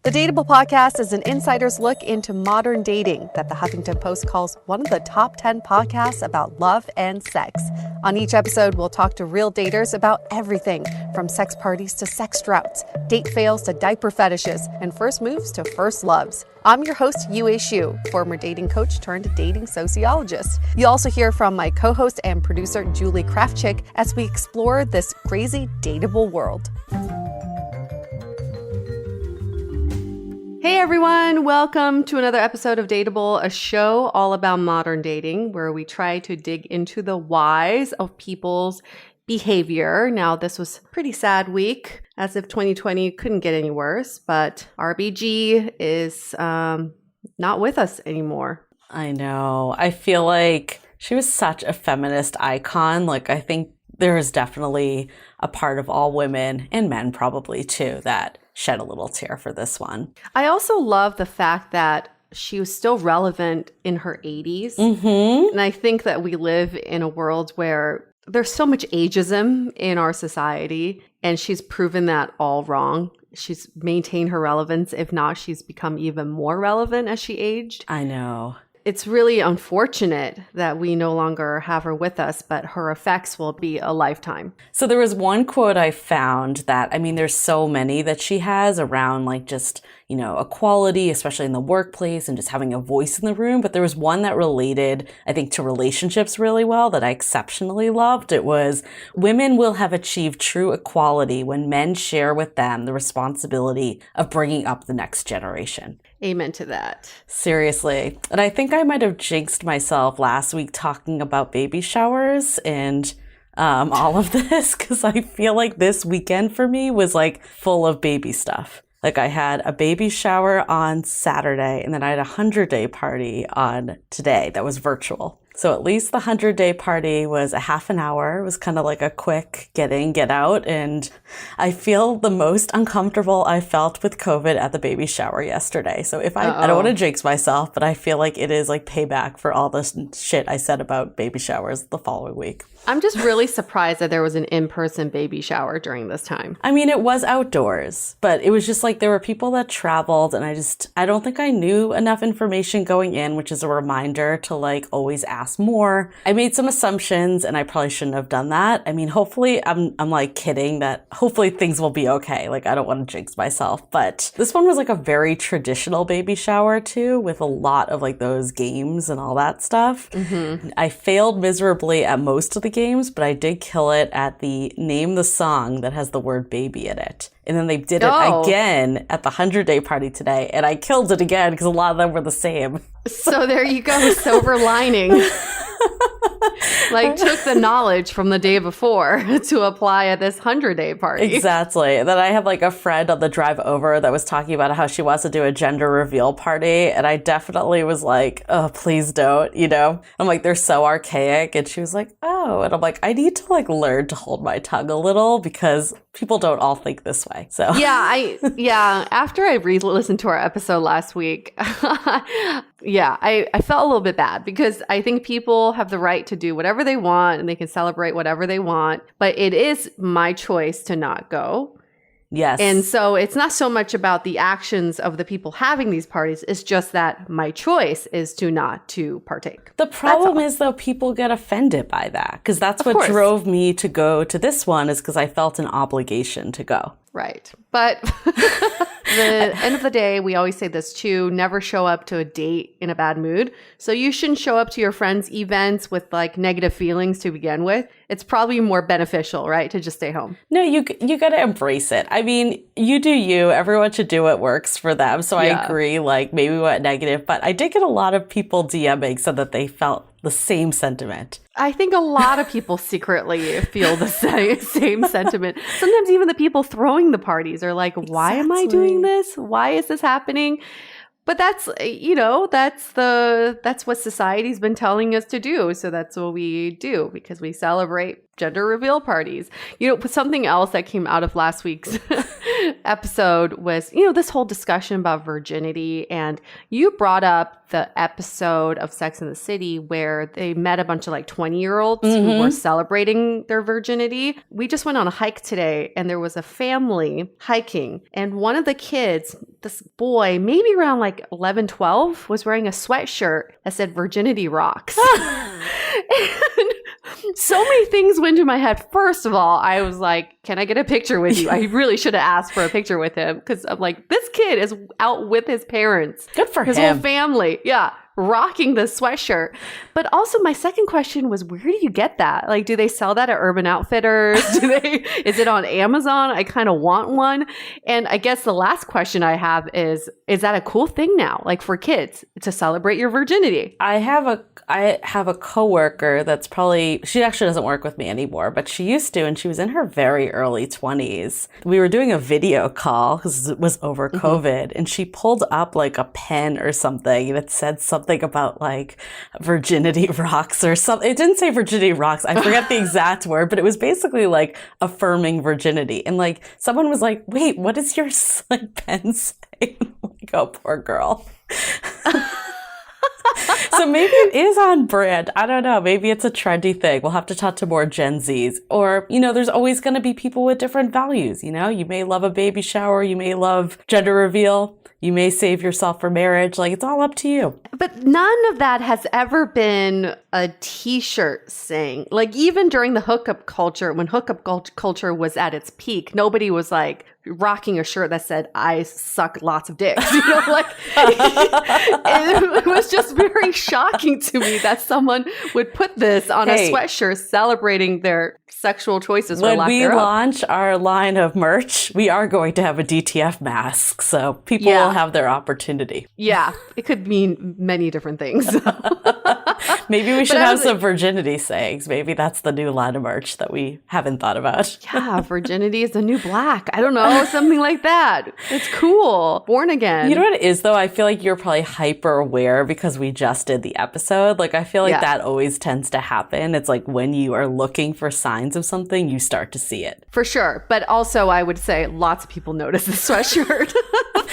The Dateable podcast is an insider's look into modern dating that the Huffington Post calls one of the top 10 podcasts about love and sex. On each episode, we'll talk to real daters about everything from sex parties to sex droughts, date fails to diaper fetishes, and first moves to first loves. I'm your host, Yue Xu, former dating coach turned dating sociologist. You'll also hear from my co-host and producer, Julie Krafchick, as we explore this crazy dateable world. Hey everyone, welcome to another episode of Dateable, a show all about modern dating where we try to dig into the whys of people's behavior. Now, this was a pretty sad week, as if 2020 couldn't get any worse, but RBG is not with us anymore. I know. I feel like she was such a feminist icon. I think there is definitely a part of all women and men probably too that shed a little tear for this one. I also love the fact that she was still relevant in her 80s. Mm-hmm. And I think that we live in a world where there's so much ageism in our society, and she's proven that all wrong. She's maintained her relevance. If not, she's become even more relevant as she aged. I know. It's really unfortunate that we no longer have her with us, but her effects will be a lifetime. So there was one quote I found that, there's so many that she has around equality, especially in the workplace and just having a voice in the room. But there was one that related, I think, to relationships really well that I exceptionally loved. It was, women will have achieved true equality when men share with them the responsibility of bringing up the next generation. Amen to that. Seriously. And I think I might have jinxed myself last week talking about baby showers and all of this, because I feel like this weekend for me was full of baby stuff. I had a baby shower on Saturday, and then I had a 100-day party on today that was virtual. So at least the 100-day party was a half an hour. It was kind of like a quick get in, get out. And I feel the most uncomfortable I felt with COVID at the baby shower yesterday. So if I don't want to jinx myself, but I feel like it is payback for all the shit I said about baby showers the following week. I'm just really surprised that there was an in-person baby shower during this time. It was outdoors, but it was just there were people that traveled, and I don't think I knew enough information going in, which is a reminder to always ask more. I made some assumptions, and I probably shouldn't have done that. Hopefully I'm kidding that hopefully things will be okay. I don't want to jinx myself, but this one was a very traditional baby shower too, with a lot of those games and all that stuff. Mm-hmm. I failed miserably at most of the games, but I did kill it at the name the song that has the word baby in it. And then they did it again at the 100-day party today, and I killed it again because a lot of them were the same. So there you go, silver lining. Took the knowledge from the day before to apply at this 100-day party. Exactly. And then I have a friend on the drive over that was talking about how she wants to do a gender reveal party. And I definitely was oh, please don't, I'm they're so archaic. And she was oh, and I'm I need to I to hold my tongue a little because people don't all think this way. So after I re-listened to our episode last week, I felt a little bit bad because I think people have the right to do whatever they want and they can celebrate whatever they want, but it is my choice to not go. Yes. And so it's not so much about the actions of the people having these parties. It's just that my choice is to not to partake. The problem is, though, people get offended by that because that's what drove me to go to this one is because I felt an obligation to go. Right. But the end of the day, we always say this too, never show up to a date in a bad mood. So you shouldn't show up to your friends' events with negative feelings to begin with. It's probably more beneficial, right, to just stay home. No, you got to embrace it. You do you. Everyone should do what works for them. So I agree, maybe we went negative. But I did get a lot of people DMing so that they felt the same sentiment. I think a lot of people secretly feel the same sentiment. Sometimes even the people throwing the parties are why am I doing this? Why is this happening? But that's what society's been telling us to do. So that's what we do because we celebrate gender reveal parties. Something else that came out of last week's episode was, this whole discussion about virginity. And you brought up the episode of Sex and the City where they met a bunch of 20-year-olds who were celebrating their virginity. We just went on a hike today and there was a family hiking and one of the kids this boy, maybe around like 11, 12, was wearing a sweatshirt that said virginity rocks. And so many things went to my head. First of all, I was like, can I get a picture with you? I really should have asked for a picture with him because I'm like, this kid is out with his parents. Good for his him. Whole family. Yeah. Rocking the sweatshirt. But also my second question was, where do you get that? Like, do they sell that at Urban Outfitters? Is it on Amazon? I kind of want one. And I guess the last question I have is that a cool thing now? Like for kids to celebrate your virginity? I have a coworker that's she actually doesn't work with me anymore, but she used to, and she was in her very early 20s. We were doing a video call because it was over COVID, and she pulled up like a pen or something, and it said something about like virginity rocks or something. It didn't say virginity rocks. I forget the exact word, but it was basically like affirming virginity. And like someone was like, wait, what does your like pen say? I'm like, oh, poor girl. So maybe it is on brand. I don't know. Maybe it's a trendy thing. We'll have to talk to more Gen Zs. Or, there's always going to be people with different values. You may love a baby shower. You may love gender reveal. You may save yourself for marriage. Like, it's all up to you. But none of that has ever been a t-shirt saying. Like, even during the hookup culture, when hookup culture was at its peak, nobody was like rocking a shirt that said, I suck lots of dicks. It was just very shocking to me that someone would put this on a sweatshirt celebrating their sexual choices. When we launch our line of merch, we are going to have a DTF mask. So people will have their opportunity. Yeah, it could mean many different things. Maybe we should have some virginity sayings. Maybe that's the new line of merch that we haven't thought about. Yeah, virginity is the new black. I don't know, something like that. It's cool. Born again. You know what it is, though? I feel like you're probably hyper aware because we just did the episode. Like, I feel like that always tends to happen. It's like when you are looking for signs of something, you start to see it. For sure. But also, I would say lots of people notice the sweatshirt.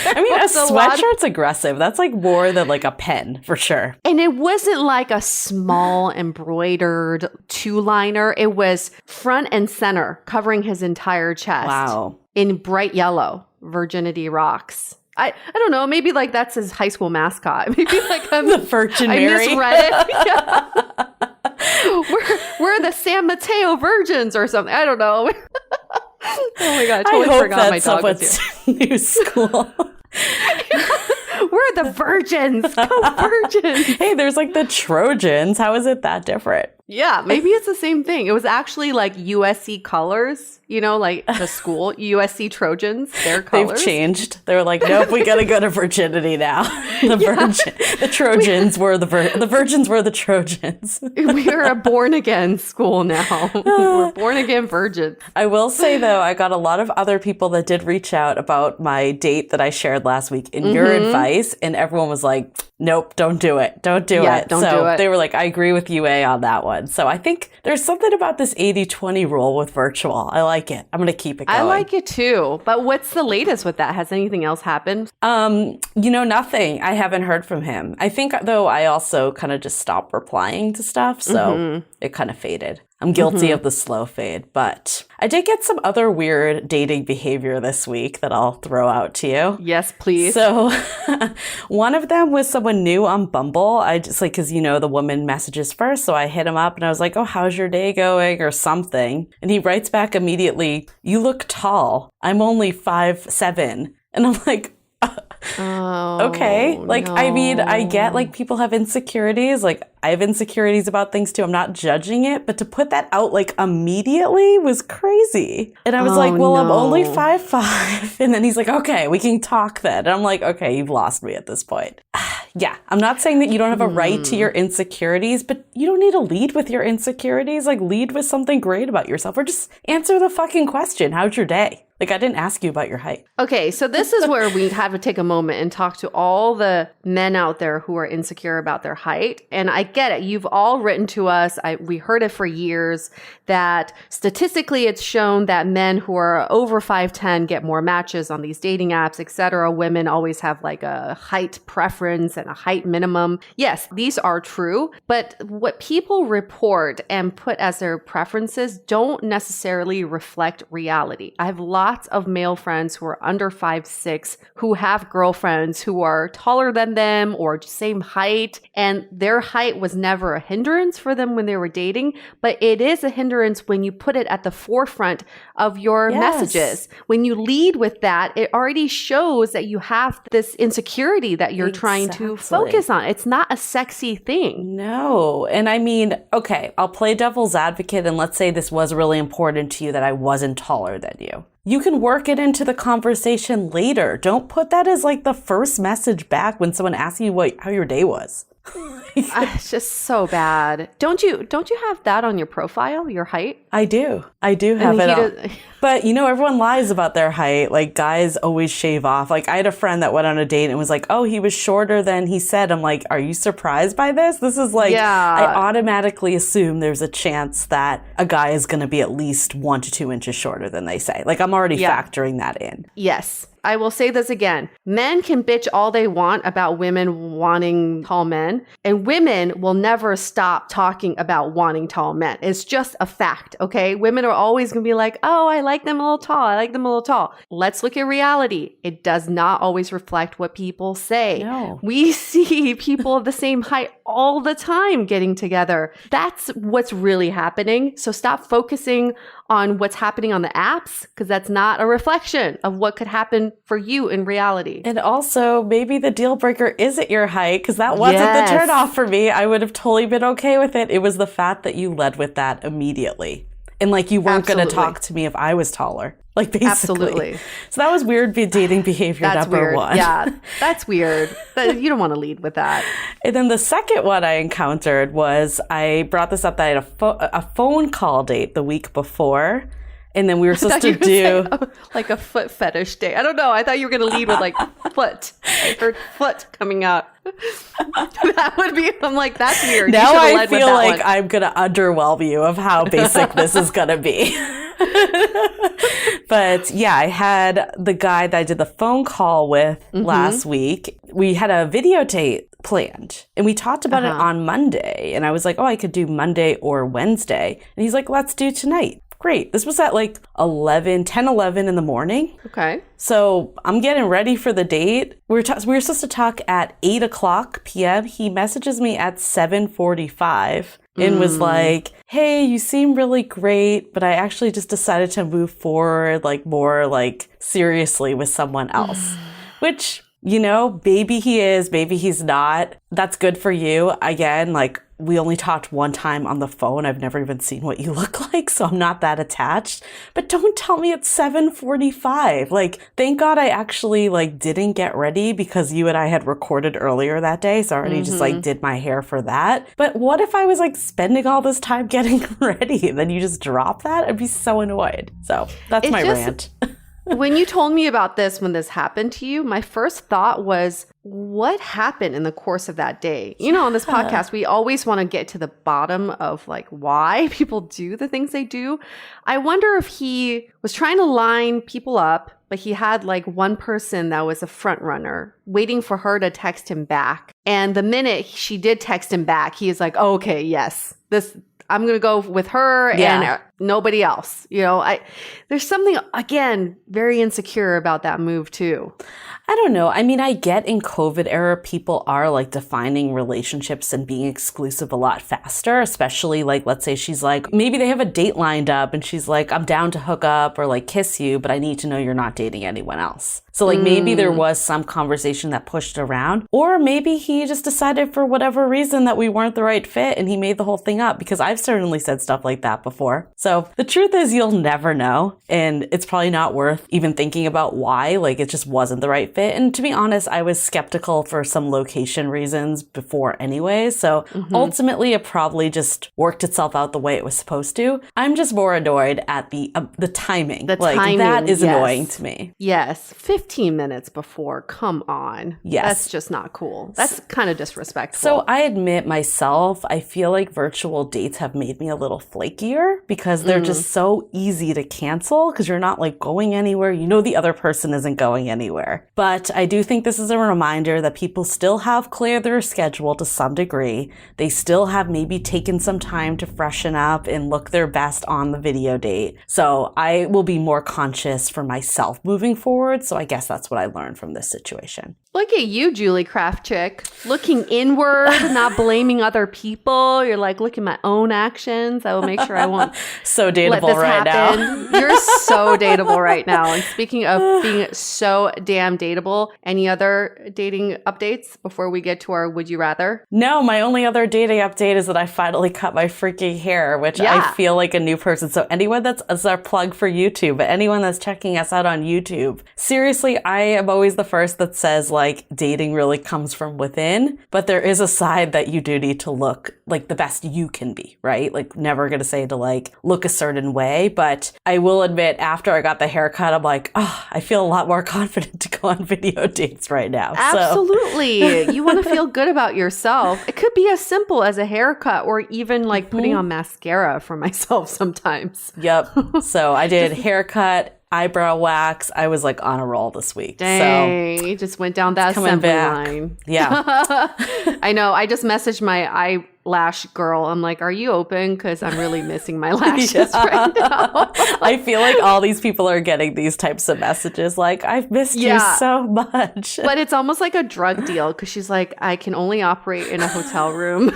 I mean, a sweatshirt's aggressive. That's like more than like a pen, for sure. And it wasn't like a small embroidered two-liner. It was front and center, covering his entire chest. Wow. In bright yellow, Virginity Rocks. I don't know. Maybe like that's his high school mascot. Maybe like I'm the Virgin Mary. I misread it. Yeah. We're the San Mateo Virgins or something. I don't know. Oh my God, I totally forgot my dog was here. New school. We're the Virgins. Go Virgins. Hey, there's like the Trojans. How is it that different? Yeah, maybe it's the same thing. It was actually like USC colors, like the school, USC Trojans, their colors. They've changed. They were like, nope, we got to go to virginity now. The Trojans were the virgins were the Trojans. We are a born again school now. We're born again virgins. I will say, though, I got a lot of other people that did reach out about my date that I shared last week in your advice. And everyone was like, nope, don't do it. Don't do it. Don't do it. They were like, I agree with UA on that one. So I think there's something about this 80-20 rule with virtual. I like it. I'm going to keep it going. I like it too. But what's the latest with that? Has anything else happened? Nothing. I haven't heard from him. I think, though, I also kind of just stopped replying to stuff. So it kind of faded. I'm guilty of the slow fade, but I did get some other weird dating behavior this week that I'll throw out to you. Yes, please. So one of them was someone new on Bumble. I just because, the woman messages first. So I hit him up and I was like, oh, how's your day going or something? And he writes back immediately, you look tall. I'm only 5'7". And I'm like, okay. Like, no. I mean, I get like people have insecurities. Like I have insecurities about things too. I'm not judging it, but to put that out like immediately was crazy. And I was like, well, no. I'm only 5'5". And then he's like, okay, we can talk then. And I'm like, okay, you've lost me at this point. Yeah, I'm not saying that you don't have a right to your insecurities, but you don't need to lead with your insecurities. Like lead with something great about yourself or just answer the fucking question. How's your day? Like, I didn't ask you about your height. Okay, so this is where we have to take a moment and talk to all the men out there who are insecure about their height. And I get it. You've all written to us. We heard it for years that statistically it's shown that men who are over 5'10" get more matches on these dating apps, etc. Women always have like a height preference and a height minimum. Yes, these are true. But what people report and put as their preferences don't necessarily reflect reality. I have lots lots of male friends who are under 5'6", who have girlfriends who are taller than them or same height, and their height was never a hindrance for them when they were dating, but it is a hindrance when you put it at the forefront of your messages. When you lead with that, it already shows that you have this insecurity that you're trying to focus on. It's not a sexy thing. No. And I mean, okay, I'll play devil's advocate, and let's say this was really important to you that I wasn't taller than you. You can work it into the conversation later. Don't put that as like the first message back when someone asks you how your day was. It's just so bad. Don't you have that on your profile, your height? I do have it on. But everyone lies about their height. Like, guys always shave off. Like, I had a friend that went on a date and was like, oh, he was shorter than he said. I'm like, are you surprised by this? This is like, I automatically assume there's a chance that a guy is going to be at least 1 to 2 inches shorter than they say. Like, I'm already factoring that in. Yes. I will say this again. Men can bitch all they want about women wanting tall men, and women will never stop talking about wanting tall men. It's just a fact, okay? Women are always going to be like, oh, I like them a little tall. I like them a little tall. Let's look at reality. It does not always reflect what people say. No. We see people of the same height all the time getting together. That's what's really happening. So stop focusing on what's happening on the apps, because that's not a reflection of what could happen for you in reality. And also, maybe the deal breaker isn't your height, because that wasn't the turnoff for me. I would have totally been okay with it. It was the fact that you led with that immediately. And like, you weren't going to talk to me if I was taller. Like, basically. Absolutely. So that was weird dating behavior number one. Yeah, that's weird. You don't want to lead with that. And then the second one I encountered was, I brought this up that I had a phone call date the week before. And then we were supposed to do like a foot fetish day. I don't know. I thought you were going to lead with like foot. I heard foot coming out. That would be, I'm like, that's weird. Now I feel like I'm going to underwhelm you of how basic this is going to be. But yeah, I had the guy that I did the phone call with last week. We had a video date planned and we talked about it on Monday. And I was like, oh, I could do Monday or Wednesday. And he's like, let's do tonight. Great. This was at like 11 in the morning. Okay. So I'm getting ready for the date. We were supposed to talk at 8:00 p.m. He messages me at 7:45 and was like, hey, you seem really great, but I actually just decided to move forward like more like seriously with someone else. Which, maybe he is, maybe he's not. That's good for you. Again, like, we only talked one time on the phone. I've never even seen what you look like, so I'm not that attached. But don't tell me it's 7:45. Like, thank God I actually didn't get ready, because you and I had recorded earlier that day, so I already just did my hair for that. But what if I was spending all this time getting ready and then you just drop that? I'd be so annoyed. So that's my rant. When you told me about this, when this happened to you, my first thought was, what happened in the course of that day? On this podcast, we always want to get to the bottom of why people do the things they do. I wonder if he was trying to line people up, but he had one person that was a front runner waiting for her to text him back. And the minute she did text him back, he is like, oh, okay, yes, I'm going to go with her and nobody else. There's something, again, very insecure about that move too. I don't know. I mean, I get in COVID era, people are defining relationships and being exclusive a lot faster, especially let's say she's maybe they have a date lined up and she's like, I'm down to hook up or kiss you, but I need to know you're not dating anyone else. So maybe there was some conversation that pushed around, or maybe he just decided for whatever reason that we weren't the right fit and he made the whole thing up, because I've certainly said stuff like that before. So the truth is, you'll never know. And it's probably not worth even thinking about why, it just wasn't the right fit. And to be honest, I was skeptical for some location reasons before anyway. So ultimately, it probably just worked itself out the way it was supposed to. I'm just more annoyed at the timing. The timing, that is annoying to me. Yes. 15 minutes before. Come on. Yes. That's just not cool. That's kind of disrespectful. So I admit myself, I feel like virtual dates have made me a little flakier, because because they're just so easy to cancel because you're not like going anywhere. You know the other person isn't going anywhere. But I do think this is a reminder that people still have cleared their schedule to some degree. They still have maybe taken some time to freshen up and look their best on the video date. So I will be more conscious for myself moving forward. So I guess that's what I learned from this situation. Look at you, Julie Craft Chick, looking inward, not blaming other people. You're like, look at my own actions. I will make sure I won't so dateable let this right happen. now. You're so dateable right now. And speaking of being so damn dateable, any other dating updates before we get to our Would You Rather? No, my only other dating update is that I finally cut my freaking hair, which I feel like a new person. So anyone that's our plug for YouTube, but anyone that's checking us out on YouTube, seriously, I am always the first that says like dating really comes from within, but there is a side that you do need to look like the best you can be, right? Like never gonna say to like look a certain way, but I will admit after I got the haircut, I'm like, oh, I feel a lot more confident to go on video dates right now. Absolutely. You want to feel good about yourself. It could be as simple as a haircut or even like putting on mascara for myself sometimes. Yep. So I did haircut, eyebrow wax. I was like on a roll this week. Dang, you just went down that assembly line. Yeah. I know. I just messaged my eyelash girl. I'm like, are you open? Because I'm really missing my lashes right now. I feel like all these people are getting these types of messages like, I've missed you so much. But it's almost like a drug deal because she's like, I can only operate in a hotel room.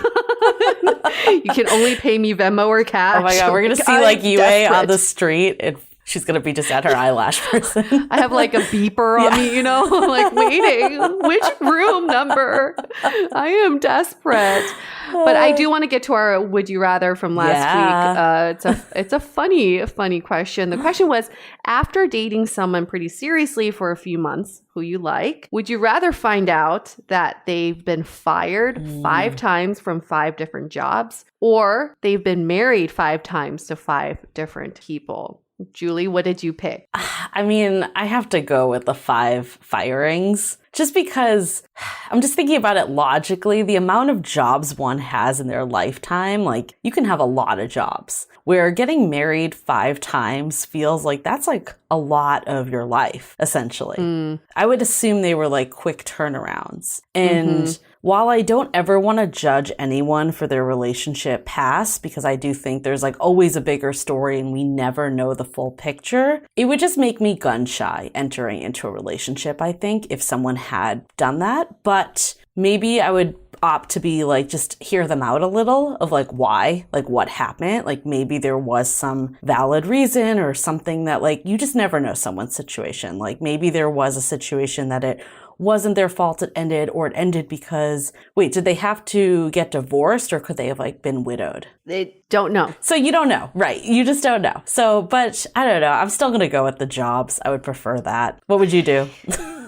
You can only pay me Venmo or cash. Oh my God, we're going to see like Yue on the street and she's going to be just at her eyelash person. I have like a beeper on me, you know, like waiting. Which room number? I am desperate. But I do want to get to our Would You Rather from last week. It's a funny question. The question was, after dating someone pretty seriously for a few months who you like, would you rather find out that they've been fired 5 times from 5 different jobs, or they've been married 5 times to 5 different people? Julie, what did you pick? I mean, I have to go with the 5 firings just because I'm just thinking about it logically. The amount of jobs one has in their lifetime, like you can have a lot of jobs where getting married 5 times feels like that's like a lot of your life, essentially. I would assume they were like quick turnarounds. And while I don't ever want to judge anyone for their relationship past, because I do think there's like always a bigger story and we never know the full picture, it would just make me gun shy entering into a relationship, I think, if someone had done that. But maybe I would opt to be like, just hear them out a little of like why, like what happened. Like maybe there was some valid reason or something that like, you just never know someone's situation. Like maybe there was a situation that it wasn't their fault it ended, or it ended because, wait, did they have to get divorced or could they have like been widowed? They don't know. So you don't know, right? You just don't know. So, but I don't know. I'm still going to go with the jobs. I would prefer that. What would you do?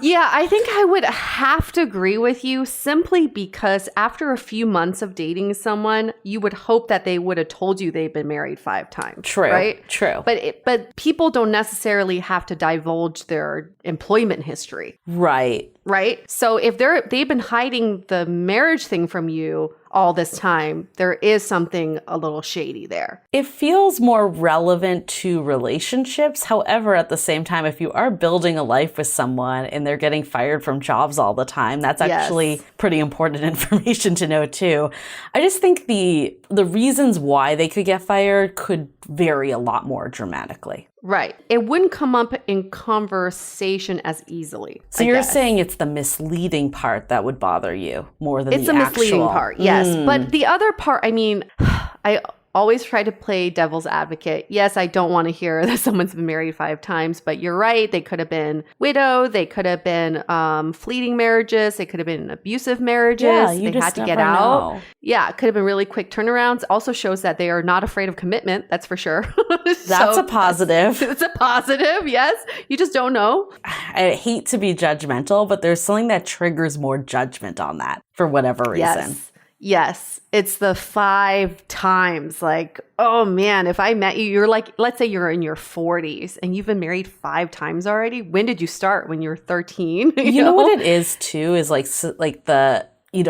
Yeah, I think I would have to agree with you simply because after a few months of dating someone, you would hope that they would have told you they've been married 5 times. True. Right? True. But people don't necessarily have to divulge their employment history. Right. Right? So if they've been hiding the marriage thing from you all this time, there is something a little shady there. It feels more relevant to relationships. However, at the same time, if you are building a life with someone and they're getting fired from jobs all the time, that's actually pretty important information to know too. I just think the reasons why they could get fired could vary a lot more dramatically. Right. It wouldn't come up in conversation as easily. So you're saying it's the misleading part that would bother you more than the actual. It's the misleading part, yes. But the other part, I mean, I always try to play devil's advocate. Yes, I don't want to hear that someone's been married 5 times, but you're right. They could have been widowed. They could have been fleeting marriages. They could have been abusive marriages. Yeah, you they just had to never get out. know. Yeah, it could have been really quick turnarounds. Also shows that they are not afraid of commitment. That's for sure. That's a positive. It's a positive, yes. You just don't know. I hate to be judgmental, but there's something that triggers more judgment on that for whatever reason. Yes. It's the 5 times. Like, oh man, if I met you, you're like, let's say you're in your 40s and you've been married 5 times already. When did you start? When you were 13? You know what it is too, is like the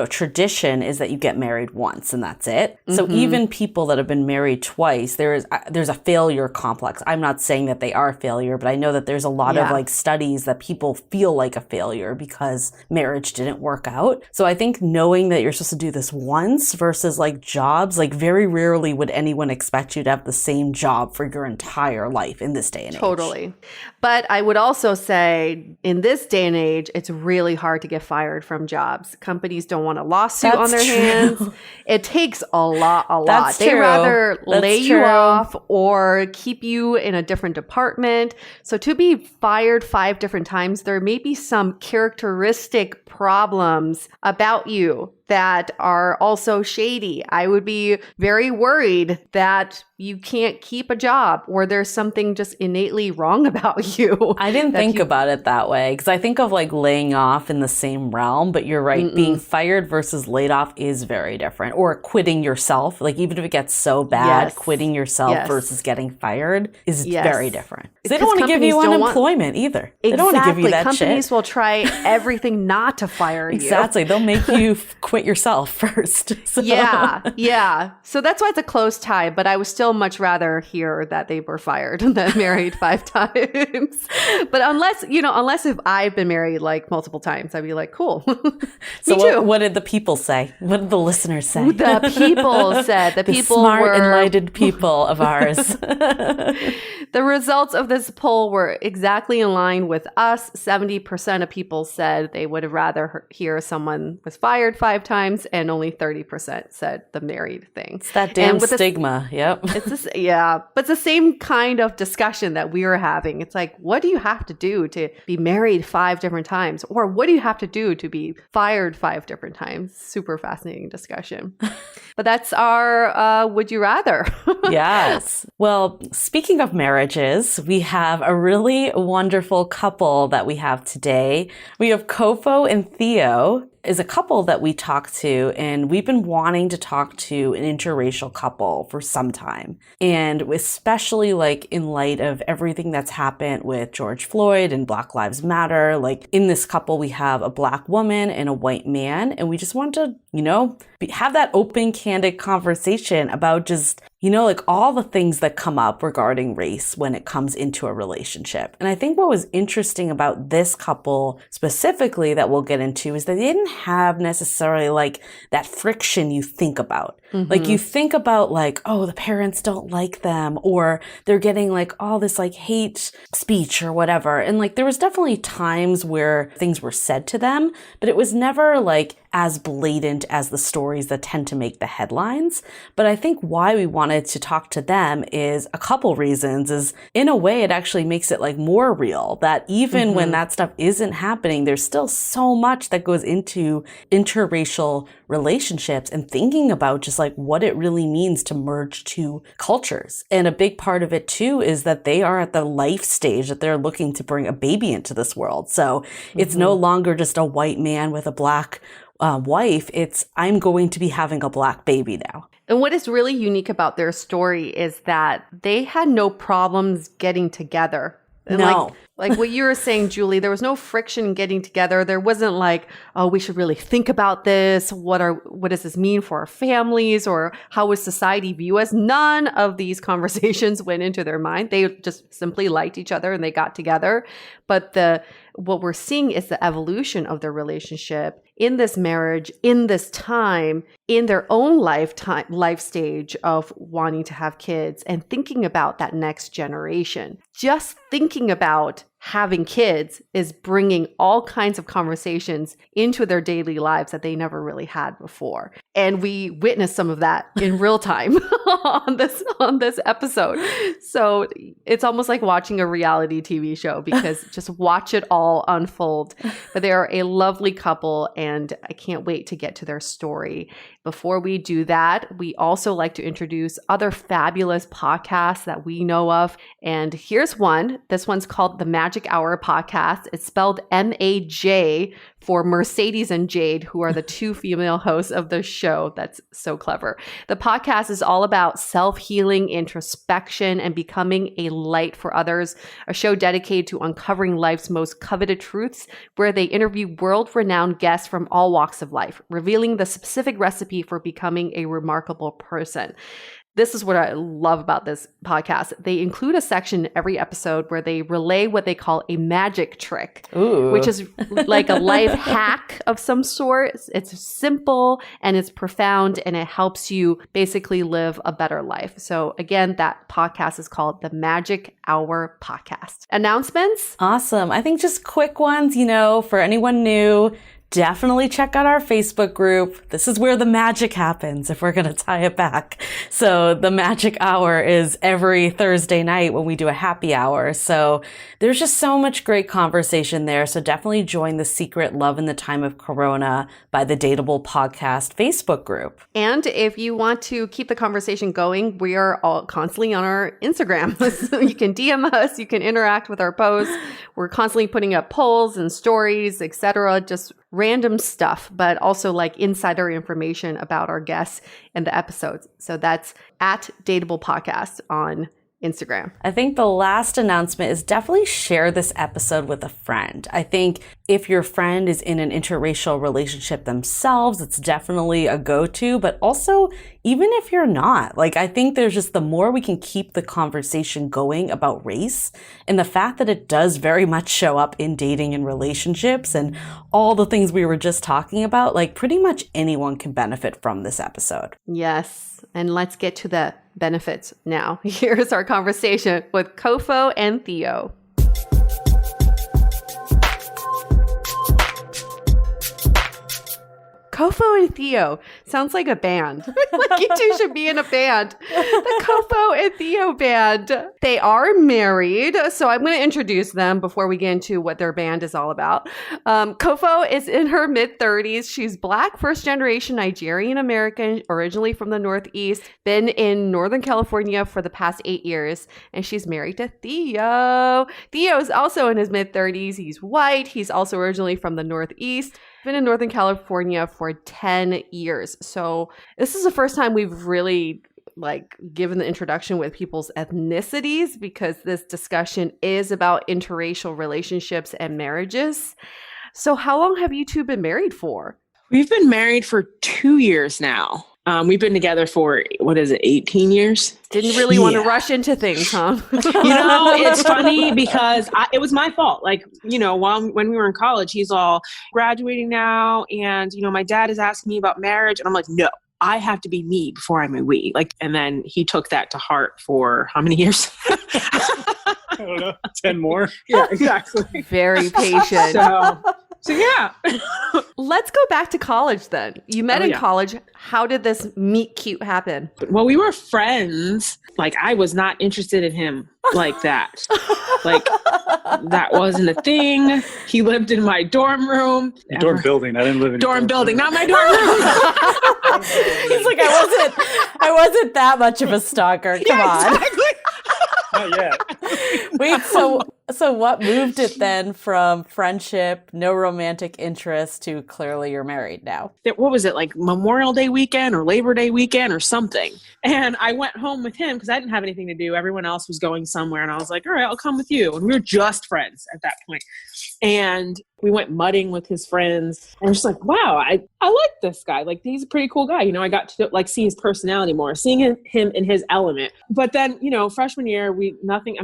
tradition is that you get married once and that's it. So even people that have been married twice, there's a failure complex. I'm not saying that they are a failure, but I know that there's a lot of like studies that people feel like a failure because marriage didn't work out. So I think knowing that you're supposed to do this once versus like jobs, like very rarely would anyone expect you to have the same job for your entire life in this day and age. Totally. But I would also say in this day and age, it's really hard to get fired from jobs. Companies don't want a lawsuit on their hands. It takes a lot. That's They true. rather That's lay you true. off or keep you in a different department. So to be fired 5 different times, there may be some characteristic problems about you that are also shady. I would be very worried that you can't keep a job or there's something just innately wrong about you. I didn't think about it that way because I think of like laying off in the same realm, but you're right. Being fired versus laid off is very different. Or quitting yourself, like even if it gets so bad, quitting yourself versus getting fired is very different. They don't want to give you unemployment either. They don't want to give you that Companies shit. will try everything not to fire you. Exactly. They'll make you quit yourself first. So. Yeah. So that's why it's a close tie, but I would still much rather hear that they were fired than married 5 times. But unless if I've been married like multiple times, I'd be like, cool. So what did the people say? What did the listeners say? The people said. The people smart, were enlightened people of ours. The results of this poll were exactly in line with us. 70% of people said they would have rather hear someone was fired 5 times, and only 30% said the married thing. It's that damn stigma. Yep. But it's the same kind of discussion that we were having. It's like, what do you have to do to be married 5 different times? Or what do you have to do to be fired 5 different times? Super fascinating discussion. But that's our would you rather. Yes. Well, speaking of marriages, we have a really wonderful couple that we have today. We have Kofo and Theo. Is a couple that we talked to, and we've been wanting to talk to an interracial couple for some time. And especially like in light of everything that's happened with George Floyd and Black Lives Matter, like in this couple, we have a Black woman and a white man. And we just want to, have that open, candid conversation about just, like all the things that come up regarding race when it comes into a relationship. And I think what was interesting about this couple specifically that we'll get into is that they didn't have necessarily like that friction you think about. Like you think about like, oh, the parents don't like them, or they're getting like all this like hate speech or whatever. And like there was definitely times where things were said to them, but it was never like as blatant as the stories that tend to make the headlines. But I think why we wanted to talk to them is a couple reasons. Is in a way it actually makes it like more real that even when that stuff isn't happening, there's still so much that goes into interracial relationships and thinking about just like what it really means to merge 2 cultures. And a big part of it too is that they are at the life stage that they're looking to bring a baby into this world. So it's no longer just a white man with a Black wife. It's I'm going to be having a Black baby now. And what is really unique about their story is that they had no problems getting together. And no. Like what you were saying, Julie, there was no friction getting together. There wasn't like, oh, we should really think about this. What does this mean for our families, or how would society view us? None of these conversations went into their mind. They just simply liked each other and they got together. But what we're seeing is the evolution of their relationship in this marriage, in this time, in their own life stage of wanting to have kids and thinking about that next generation. Just thinking about having kids is bringing all kinds of conversations into their daily lives that they never really had before. And we witnessed some of that in real time on this episode. So it's almost like watching a reality TV show because just watch it all unfold. But they are a lovely couple and I can't wait to get to their story. Before we do that, we also like to introduce other fabulous podcasts that we know of. And here's one. This one's called The Magic Magic Hour podcast. It's spelled MAJ for Mercedes and Jade, who are the two female hosts of the show. That's so clever. The podcast is all about self-healing, introspection, and becoming a light for others, a show dedicated to uncovering life's most coveted truths, where they interview world-renowned guests from all walks of life, revealing the specific recipe for becoming a remarkable person. This is what I love about this podcast. They include a section in every episode where they relay what they call a magic trick, which is like a life hack of some sort. It's simple and it's profound, and it helps you basically live a better life. So again, that podcast is called the Magic Hour Podcast. Announcements? Awesome. I think just quick ones, for anyone new. Definitely check out our Facebook group. This is where the magic happens, if we're going to tie it back. So the magic hour is every Thursday night when we do a happy hour. So there's just so much great conversation there. So definitely join the Secret Love in the Time of Corona by the Dateable podcast Facebook group. And if you want to keep the conversation going, we are all constantly on our Instagram. So you can DM us, you can interact with our posts. We're constantly putting up polls and stories, etc. Just random stuff, but also like insider information about our guests and the episodes. So that's at Dateable Podcast on Instagram. I think the last announcement is definitely share this episode with a friend. I think if your friend is in an interracial relationship themselves, it's definitely a go-to, but also even if you're not, I think there's just the more we can keep the conversation going about race and the fact that it does very much show up in dating and relationships and all the things we were just talking about, pretty much anyone can benefit from this episode. Yes. And let's get to the benefits now. Here's our conversation with Kofo and Theo. Kofo and Theo sounds like a band. You two should be in a band. The Kofo and Theo band. They are married, so I'm going to introduce them before we get into what their band is all about. Kofo is in her mid-30s. She's Black, first-generation Nigerian American, originally from the Northeast, been in Northern California for the past 8 years, and she's married to Theo. Theo is also in his mid-30s. He's white. He's also originally from the Northeast. Been in Northern California for 10 years. So this is the first time we've really given the introduction with people's ethnicities, because this discussion is about interracial relationships and marriages. So how long have you two been married for? We've been married for 2 years now. We've been together for, 18 years? Didn't really want to rush into things, huh? It's funny because it was my fault. When we were in college, he's all graduating now. And, my dad is asking me about marriage. And I'm like, no, I have to be me before I'm a we. And then he took that to heart for how many years? I don't know, 10 more? Yeah, exactly. Very patient. So yeah. Let's go back to college then. You met in college. How did this meet cute happen? Well, we were friends. I was not interested in him like that. That wasn't a thing. He lived in my dorm room. Dorm building. I didn't live in dorm building, not my dorm room. He's like, I wasn't that much of a stalker. Come on. Exactly. Not yet. Wait, so what moved it then from friendship, no romantic interest, to clearly you're married now? What was it, Memorial Day weekend or Labor Day weekend or something? And I went home with him because I didn't have anything to do. Everyone else was going somewhere. And I was like, all right, I'll come with you. And we were just friends at that point. And we went mudding with his friends. And I was just like, wow, I like this guy. He's a pretty cool guy. I got to see his personality more, seeing him in his element. But then, freshman year, nothing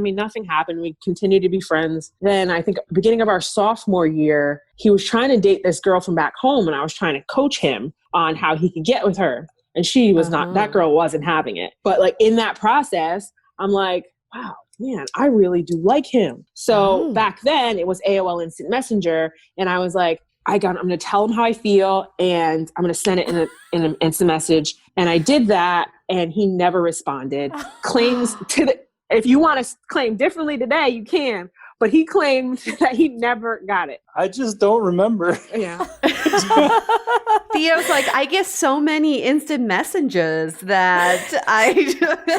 happened. We continued to be friends. Then I think beginning of our sophomore year, he was trying to date this girl from back home. And I was trying to coach him on how he could get with her. And she was not, that girl wasn't having it. But in that process, I'm like, wow, man, I really do like him. So back then it was AOL Instant Messenger. And I was like, I'm going to tell him how I feel. And I'm going to send it in an instant message. And I did that. And he never responded. Claims if you want to claim differently today, you can. but he claimed that he never got it. I just don't remember. Yeah. Theo's like, I get so many instant messages that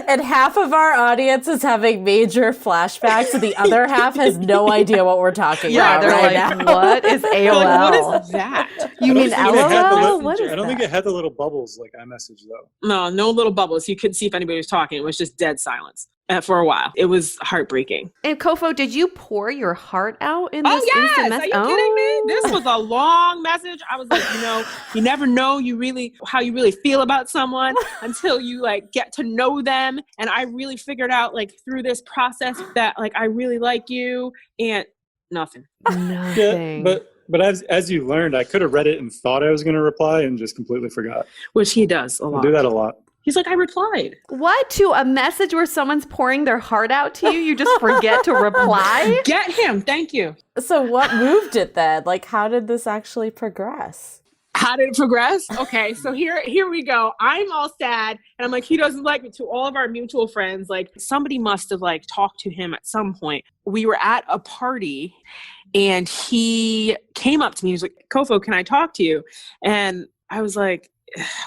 And half of our audience is having major flashbacks, and the other half has no idea what we're talking about. they're right like, now. what is AOL? They're like, what is that? You mean LOL? What is I don't think that? it had the little bubbles like iMessage though. No little bubbles. You couldn't see if anybody was talking. It was just dead silence for a while. It was heartbreaking. And Kofo, did you pour your heart out in Oh, this yes! instant Are message? you kidding me? This was a long message. I was like, you never know how you really feel about someone until you like get to know them. And I really figured out like through this process that like I really like you, and nothing. Nothing. Yeah, but as you learned, I could have read it and thought I was going to reply and just completely forgot. Which he does a I lot. do that a lot. He's like, I replied. What? To a message where someone's pouring their heart out to you? You just forget to reply? Get him. Thank you. So what moved it then? Like, how did this actually progress? How did it progress? Okay, so here we go. I'm all sad, and I'm like, he doesn't like me. To all of our mutual friends, like somebody must have like talked to him at some point. We were at a party, and he came up to me. He was like, Kofo, can I talk to you? And I was like,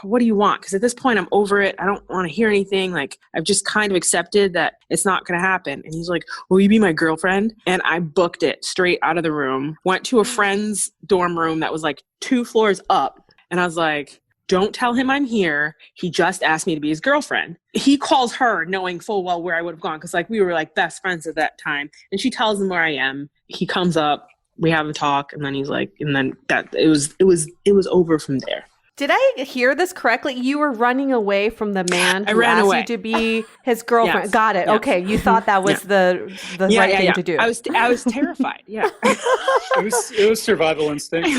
what do you want? Because at this point, I'm over it. I don't want to hear anything. Like, I've just kind of accepted that it's not going to happen. And he's like, will you be my girlfriend? And I booked it straight out of the room, went to a friend's dorm room that was like 2 floors up. And I was like, don't tell him I'm here. He just asked me to be his girlfriend. He calls her knowing full well where I would have gone. Cause like we were like best friends at that time. And she tells him where I am. He comes up, we have a talk. And then he's like, and then it was over from there. Did I hear this correctly? You were running away from the man who asked you to be his girlfriend. Yes. Got it. Yes. Okay. You thought that was the right thing to do. I was terrified. Yeah. It was survival instinct.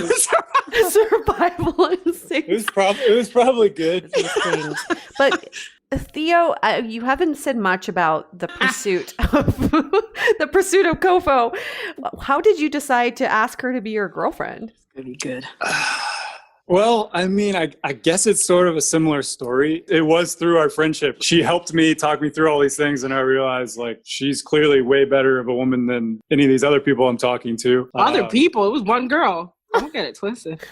Survival instinct. It was probably good. But Theo, you haven't said much about the pursuit of Kofo. How did you decide to ask her to be your girlfriend? It's gonna be good. Well, I mean, I guess it's sort of a similar story. It was through our friendship. She helped me talk me through all these things, and I realized, like, she's clearly way better of a woman than any of these other people I'm talking to. Other people? It was one girl. Don't get it twisted.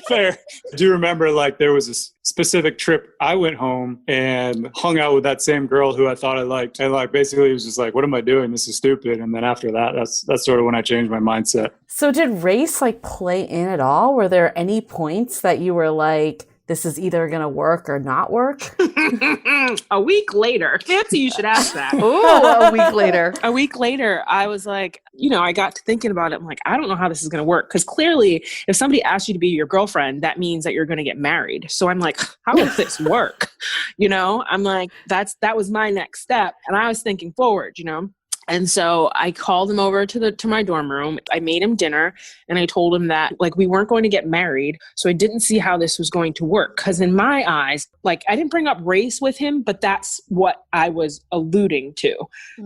Fair. I do remember, like, there was a specific trip I went home and hung out with that same girl who I thought I liked. And, like, basically it was just like, what am I doing? This is stupid. And then after that, that's sort of when I changed my mindset. So did race like play in at all? Were there any points that you were like, this is either going to work or not work? A week later. Fancy you should ask that. Oh, a week later. A week later, I was like, I got to thinking about it. I'm like, I don't know how this is going to work. Because clearly, if somebody asks you to be your girlfriend, that means that you're going to get married. So I'm like, how does this work? I'm like, that was my next step. And I was thinking forward, And so I called him over to my dorm room. I made him dinner, and I told him that like we weren't going to get married. So I didn't see how this was going to work. Because in my eyes, like I didn't bring up race with him, but that's what I was alluding to.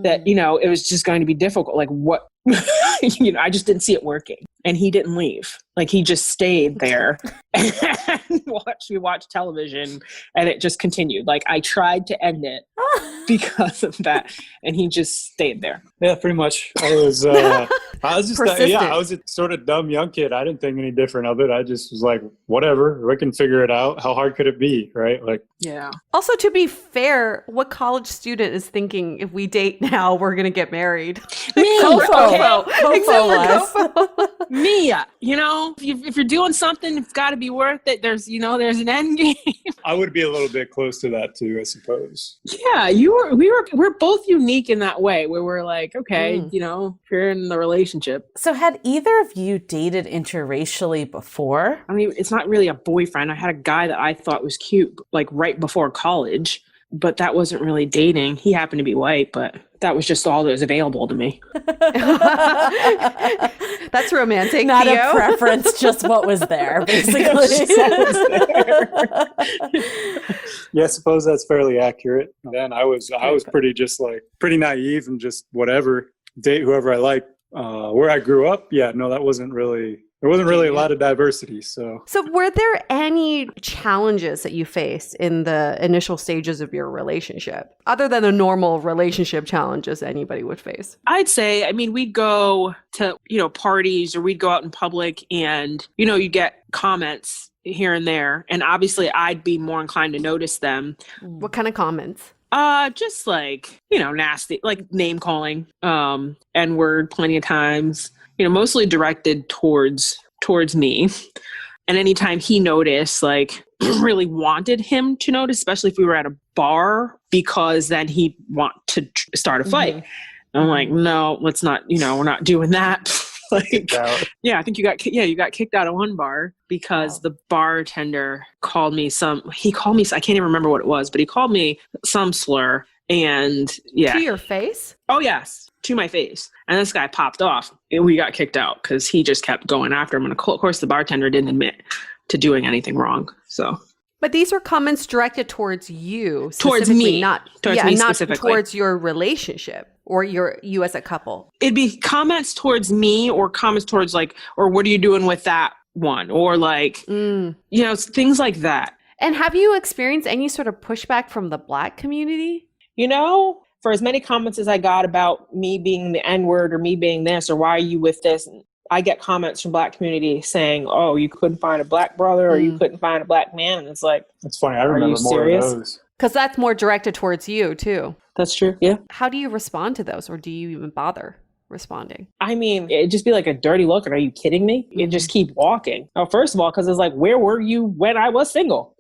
That, it was just going to be difficult. Like what, I just didn't see it working. And he didn't leave. Like he just stayed there and we watched television, and it just continued. Like I tried to end it because of that, and he just stayed there. Yeah, pretty much. I was just I was a sort of dumb young kid. I didn't think any different of it. I just was like, whatever, we can figure it out. How hard could it be, right? Like, yeah. Also, to be fair, what college student is thinking if we date now, we're gonna get married? Me, Kofo was. Mia. If you're doing something, it's got to be worth it. There's an end game. I would be a little bit close to that too, I suppose. Yeah, we're both unique in that way, where we're like, okay, if you're in the relationship. So had either of you dated interracially before? I mean, it's not really a boyfriend. I had a guy that I thought was cute, like right before college, but that wasn't really dating. He happened to be white, but that was just all that was available to me. That's romantic. Not Theo. a preference, just what was there, basically. Yeah, I suppose that's fairly accurate. Then I was pretty naive and just whatever, date whoever I like. Where I grew up, there There wasn't really a lot of diversity, so. So were there any challenges that you faced in the initial stages of your relationship, other than the normal relationship challenges anybody would face? I'd say, I mean, we'd go to, parties, or we'd go out in public, and, you get comments here and there. And obviously I'd be more inclined to notice them. What kind of comments? Just like, nasty, like name calling, N-word plenty of times, mostly directed towards me. And anytime he noticed, like really wanted him to notice, especially if we were at a bar, because then he'd want to start a fight. Mm-hmm. I'm like, no, let's not, we're not doing that. Like, yeah, I think you got kicked out of one bar because the bartender called me I can't even remember what it was, but he called me some slur, and To your face? Oh, yes, to my face. And this guy popped off, and we got kicked out because he just kept going after him. And of course, the bartender didn't admit to doing anything wrong. So. But these were comments directed towards you, towards me, not towards your relationship or you as a couple. It'd be comments towards me, or comments towards like, or what are you doing with that one, or like, things like that. And have you experienced any sort of pushback from the Black community? For as many comments as I got about me being the N-word, or me being this, or why are you with this? I get comments from Black community saying, oh, you couldn't find a Black brother, or you couldn't find a Black man. And it's like, that's funny. I remember more of those. Because that's more directed towards you too. That's true. Yeah. How do you respond to those, or do you even bother responding? I mean, it'd just be like a dirty look. And are you kidding me? You just keep walking. Oh, first of all, because it's like, where were you when I was single?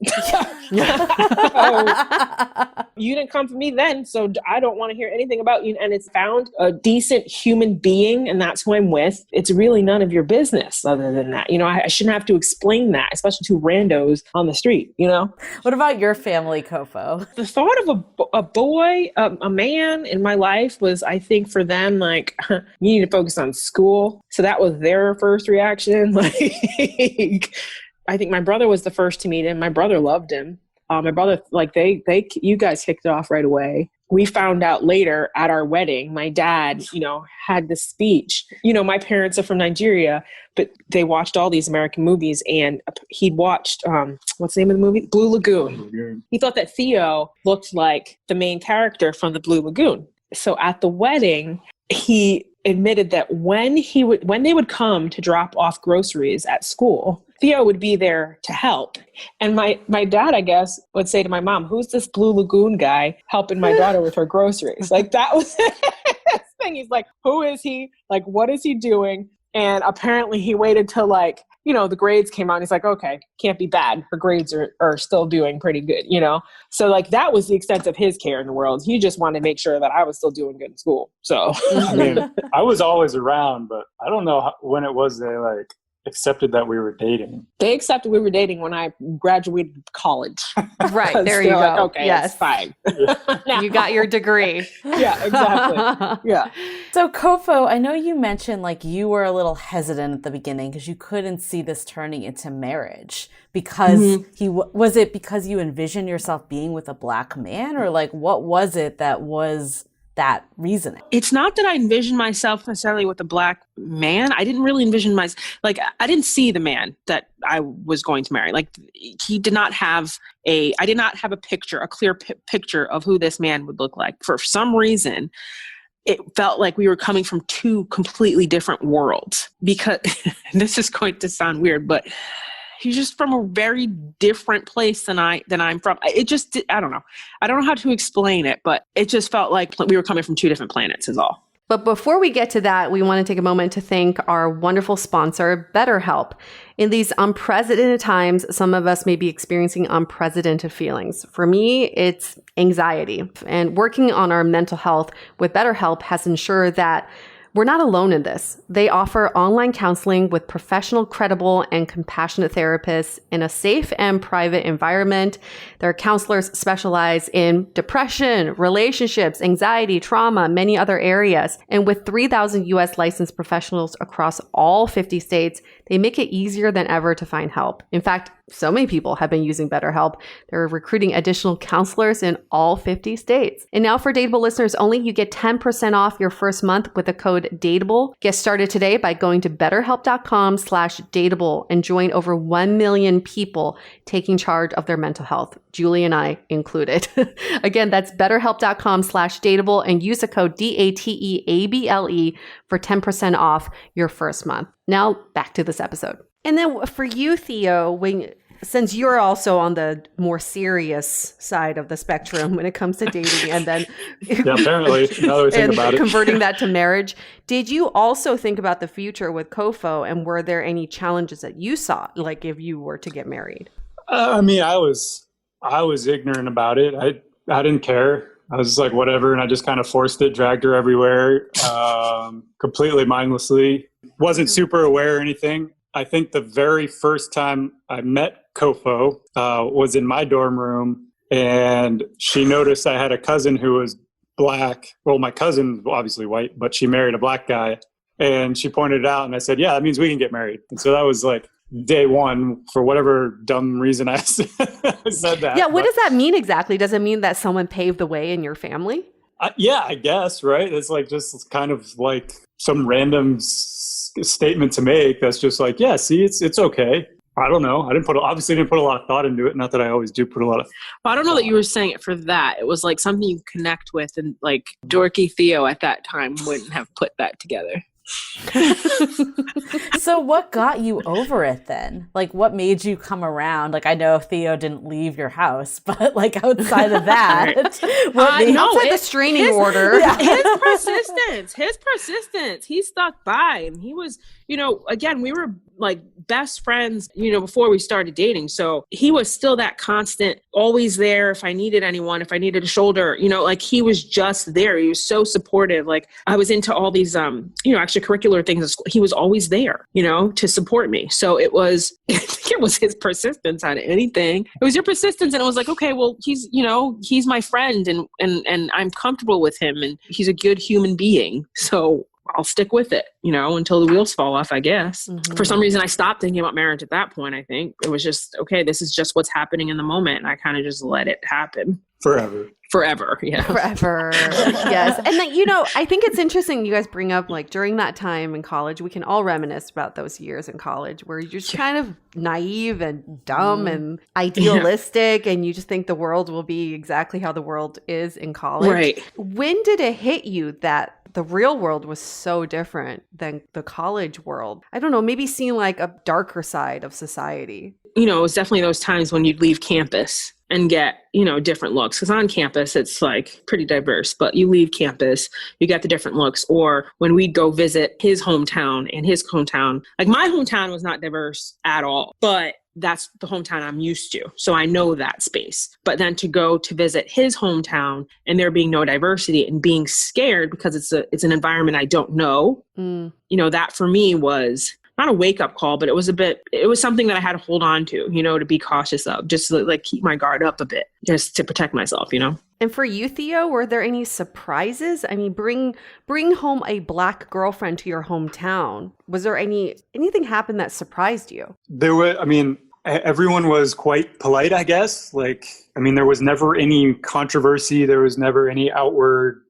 You didn't come for me then, so I don't want to hear anything about you. And it's found a decent human being, and that's who I'm with. It's really none of your business other than that. I shouldn't have to explain that, especially to randos on the street, What about your family, Kofo? The thought of a boy, a man in my life was, I think for them, like, you need to focus on school. So that was their first reaction. Like, I think my brother was the first to meet him. My brother loved him. My brother, like you guys kicked it off right away. We found out later at our wedding, my dad, had this speech. My parents are from Nigeria, but they watched all these American movies, and he'd watched, what's the name of the movie? Blue Lagoon. He thought that Theo looked like the main character from the Blue Lagoon. So at the wedding, he admitted that when they would come to drop off groceries at school, Theo would be there to help. And my dad, I guess, would say to my mom, who's this Blue Lagoon guy helping my daughter with her groceries? Like, that was his thing. He's like, who is he? Like, what is he doing? And apparently he waited till the grades came out. He's like, okay, can't be bad. Her grades are still doing pretty good, So like, that was the extent of his care in the world. He just wanted to make sure that I was still doing good in school. So I mean, I was always around, but I don't know when it was they accepted that we were dating. They accepted we were dating when I graduated college. Right, there you go. Like, okay, yes, it's fine. You got your degree. Yeah, exactly. Yeah. So Kofo, I know you mentioned you were a little hesitant at the beginning because you couldn't see this turning into marriage because was it because you envisioned yourself being with a Black man, or what was it that was that reasoning? It's not that I envisioned myself necessarily with a Black man. I didn't really envision myself, I didn't see the man that I was going to marry. He did not have I did not have a clear picture of who this man would look like. For some reason, it felt like we were coming from two completely different worlds, because this is going to sound weird, but he's just from a very different place than I'm from. It just, I don't know. I don't know how to explain it, but it just felt like we were coming from two different planets is all. But before we get to that, we want to take a moment to thank our wonderful sponsor, BetterHelp. In these unprecedented times, some of us may be experiencing unprecedented feelings. For me, it's anxiety. And working on our mental health with BetterHelp has ensured that we're not alone in this. They offer online counseling with professional, credible, and compassionate therapists in a safe and private environment. Their counselors specialize in depression, relationships, anxiety, trauma, many other areas. And with 3,000 U.S. licensed professionals across all 50 states, They make it easier than ever to find help. In fact, so many people have been using BetterHelp. They're recruiting additional counselors in all 50 states. And now for Dateable listeners only, you get 10% off your first month with the code Dateable. Get started today by going to betterhelp.com/dateable and join over 1 million people taking charge of their mental health, Julie and I included. Again, that's betterhelp.com/dateable and use the code DATEABLE for 10% off your first month. Now back to this episode. And then for you, Theo, since you're also on the more serious side of the spectrum when it comes to dating and then apparently, now that we think about it, converting that to marriage, did you also think about the future with Kofo, and were there any challenges that you saw, like if you were to get married? I mean, I was ignorant about it. I didn't care. I was just like, whatever. And I just kind of forced it, dragged her everywhere, completely mindlessly. Wasn't super aware or anything. I think the very first time I met Kofo was in my dorm room, and she noticed I had a cousin who was black. Well, my cousin was obviously white, but she married a black guy. And she pointed it out, and I said, yeah, that means we can get married. And so that was like day one, for whatever dumb reason I said that. Yeah, what does that mean exactly? Does it mean that someone paved the way in your family? Yeah, I guess, right? It's like just kind of like some random statement to make that's just like, yeah, see, it's okay. I don't know. Obviously didn't put a lot of thought into it. Not that I always do put a lot of. Well, I don't know that you were saying it for that. It was like something you connect with, and like dorky Theo at that time wouldn't have put that together. So what got you over it then? Like, what made you come around? Like, I know Theo didn't leave your house, but like outside of that, outside the restraining order. His persistence, he stuck by, and he was, again, we were like best friends, before we started dating. So he was still that constant, always there. If I needed anyone, if I needed a shoulder, like he was just there. He was so supportive. Like I was into all these, extracurricular things at school. He was always there, to support me. So it was, I think it was his persistence on anything. It was your persistence. And it was like, okay, well, he's my friend and I'm comfortable with him and he's a good human being. So I'll stick with it, until the wheels fall off, I guess. Mm-hmm. For some reason, I stopped thinking about marriage at that point. I think it was just, okay, this is just what's happening in the moment. And I kind of just let it happen. Forever. Yeah. Forever. Yes. And then, I think it's interesting you guys bring up like during that time in college, we can all reminisce about those years in college where you're just kind of naive and dumb and idealistic and you just think the world will be exactly how the world is in college. Right. When did it hit you that the real world was so different than the college world? I don't know, maybe seeing like a darker side of society. It was definitely those times when you'd leave campus and get, different looks. Because on campus, it's like pretty diverse, but you leave campus, you get the different looks. Or when we'd go visit his hometown and his hometown, like my hometown was not diverse at all, but that's the hometown I'm used to. So I know that space. But then to go to visit his hometown and there being no diversity and being scared because it's an environment I don't know, that for me was not a wake-up call, but it was something that I had to hold on to, to be cautious of, just to like keep my guard up a bit, just to protect myself, And for you, Theo, were there any surprises? I mean, bring home a black girlfriend to your hometown. Was there anything happen that surprised you? Everyone was quite polite, I guess. There was never any controversy. There was never any outward.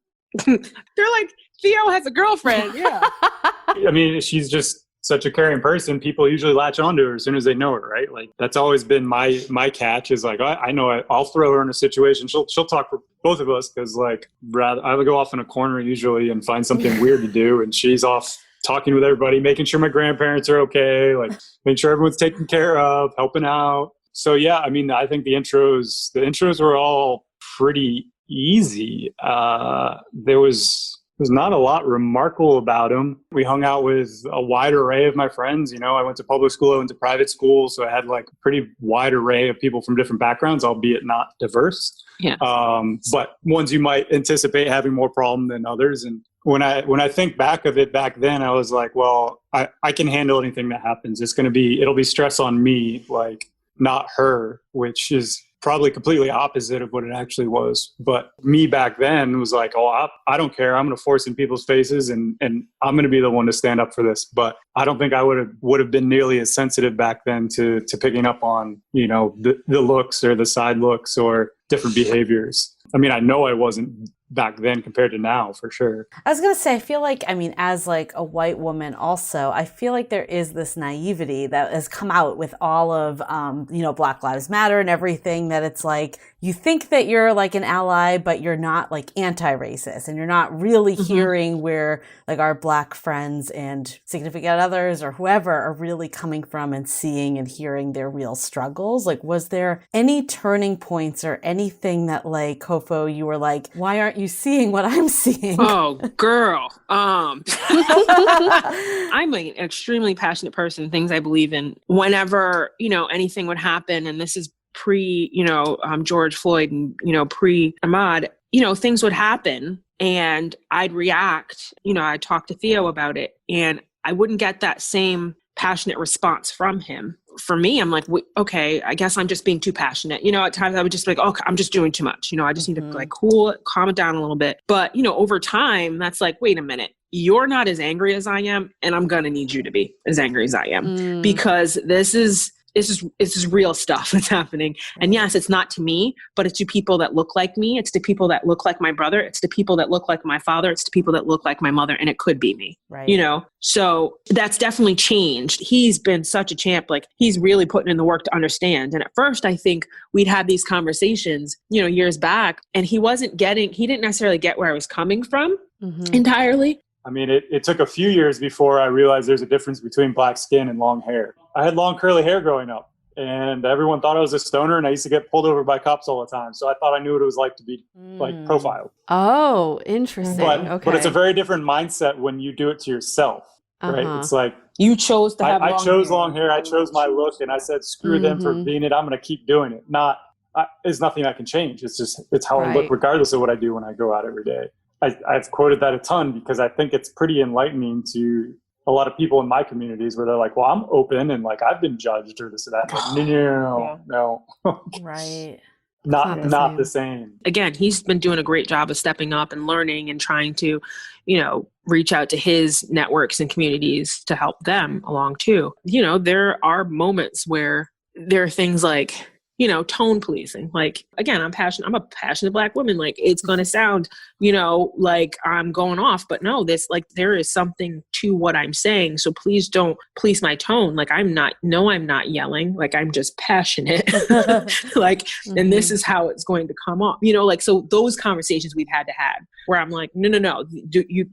They're like, Theo has a girlfriend. Yeah. She's just such a caring person. People usually latch onto her as soon as they know her, right? Like that's always been my catch is like, I know I'll throw her in a situation. She'll talk for both of us because I would go off in a corner usually and find something weird to do. And she's off talking with everybody, making sure my grandparents are okay, like making sure everyone's taken care of, helping out. So yeah, I think the intros were all pretty easy. There was not a lot remarkable about them. We hung out with a wide array of my friends. I went to public school, I went to private school, so I had like a pretty wide array of people from different backgrounds, albeit not diverse. Yeah. But ones you might anticipate having more problem than others. And when I think back of it back then, I was like, well, I can handle anything that happens. It'll be stress on me, like not her, which is probably completely opposite of what it actually was. But me back then was like, oh, I don't care. I'm going to force in people's faces and I'm going to be the one to stand up for this. But I don't think I would have been nearly as sensitive back then to picking up on, you know, the looks or the side looks or different behaviors. I mean, I know I wasn't back then compared to now, for sure. I was going to say, I feel like, I mean, as like a white woman also, I feel like there is this naivety that has come out with all of, you know, Black Lives Matter and everything, that it's like, you think that you're like an ally, but you're not like anti-racist, and you're not really hearing where like our Black friends and significant others or whoever are really coming from and seeing and hearing their real struggles. Like, was there any turning points or anything that like, Kofo, you were like, why aren't you seeing what I'm seeing? Oh, girl. I'm an extremely passionate person, things I believe in. Whenever, you know, anything would happen, and this is pre, you know, George Floyd and, you know, pre Ahmaud, you know, things would happen and I'd react, you know, I'd talk to Theo about it and I wouldn't get that same passionate response from him. For me, I'm like, okay, I guess I'm just being too passionate. You know, at times I would just be like, oh, I'm just doing too much. You know, I just need to like calm it down a little bit. But, you know, over time, that's like, wait a minute, you're not as angry as I am. And I'm going to need you to be as angry as I am because this is real stuff that's happening. And yes, it's not to me, but it's to people that look like me. It's to people that look like my brother. It's to people that look like my father. It's to people that look like my mother. And it could be me, right. You know? So that's definitely changed. He's been such a champ. Like he's really putting in the work to understand. And at first I think we'd had these conversations, you know, years back, and he didn't necessarily get where I was coming from entirely. I mean, it took a few years before I realized there's a difference between black skin and long hair. I had long curly hair growing up, and everyone thought I was a stoner, and I used to get pulled over by cops all the time. So I thought I knew what it was like to be like profiled. Oh, interesting. But it's a very different mindset when you do it to yourself, right? It's like you chose to have. I chose long hair. I chose my look, and I said, "Screw them for being it. I'm going to keep doing it." There's nothing I can change. It's how I look, regardless of what I do when I go out every day. I've quoted that a ton because I think it's pretty enlightening to a lot of people in my communities where they're like, well, I'm open and like I've been judged or this or that. Like, no. Right. Not the same. Again, he's been doing a great job of stepping up and learning and trying to, you know, reach out to his networks and communities to help them along too. You know, there are moments where there are things like, you know, tone policing. Like, again, I'm a passionate Black woman. Like, it's going to sound, you know, like I'm going off, but no, there is something to what I'm saying. So please don't police my tone. Like, I'm not yelling. Like, I'm just passionate. Like, and this is how it's going to come off, you know, like, so those conversations we've had to have where I'm like, no,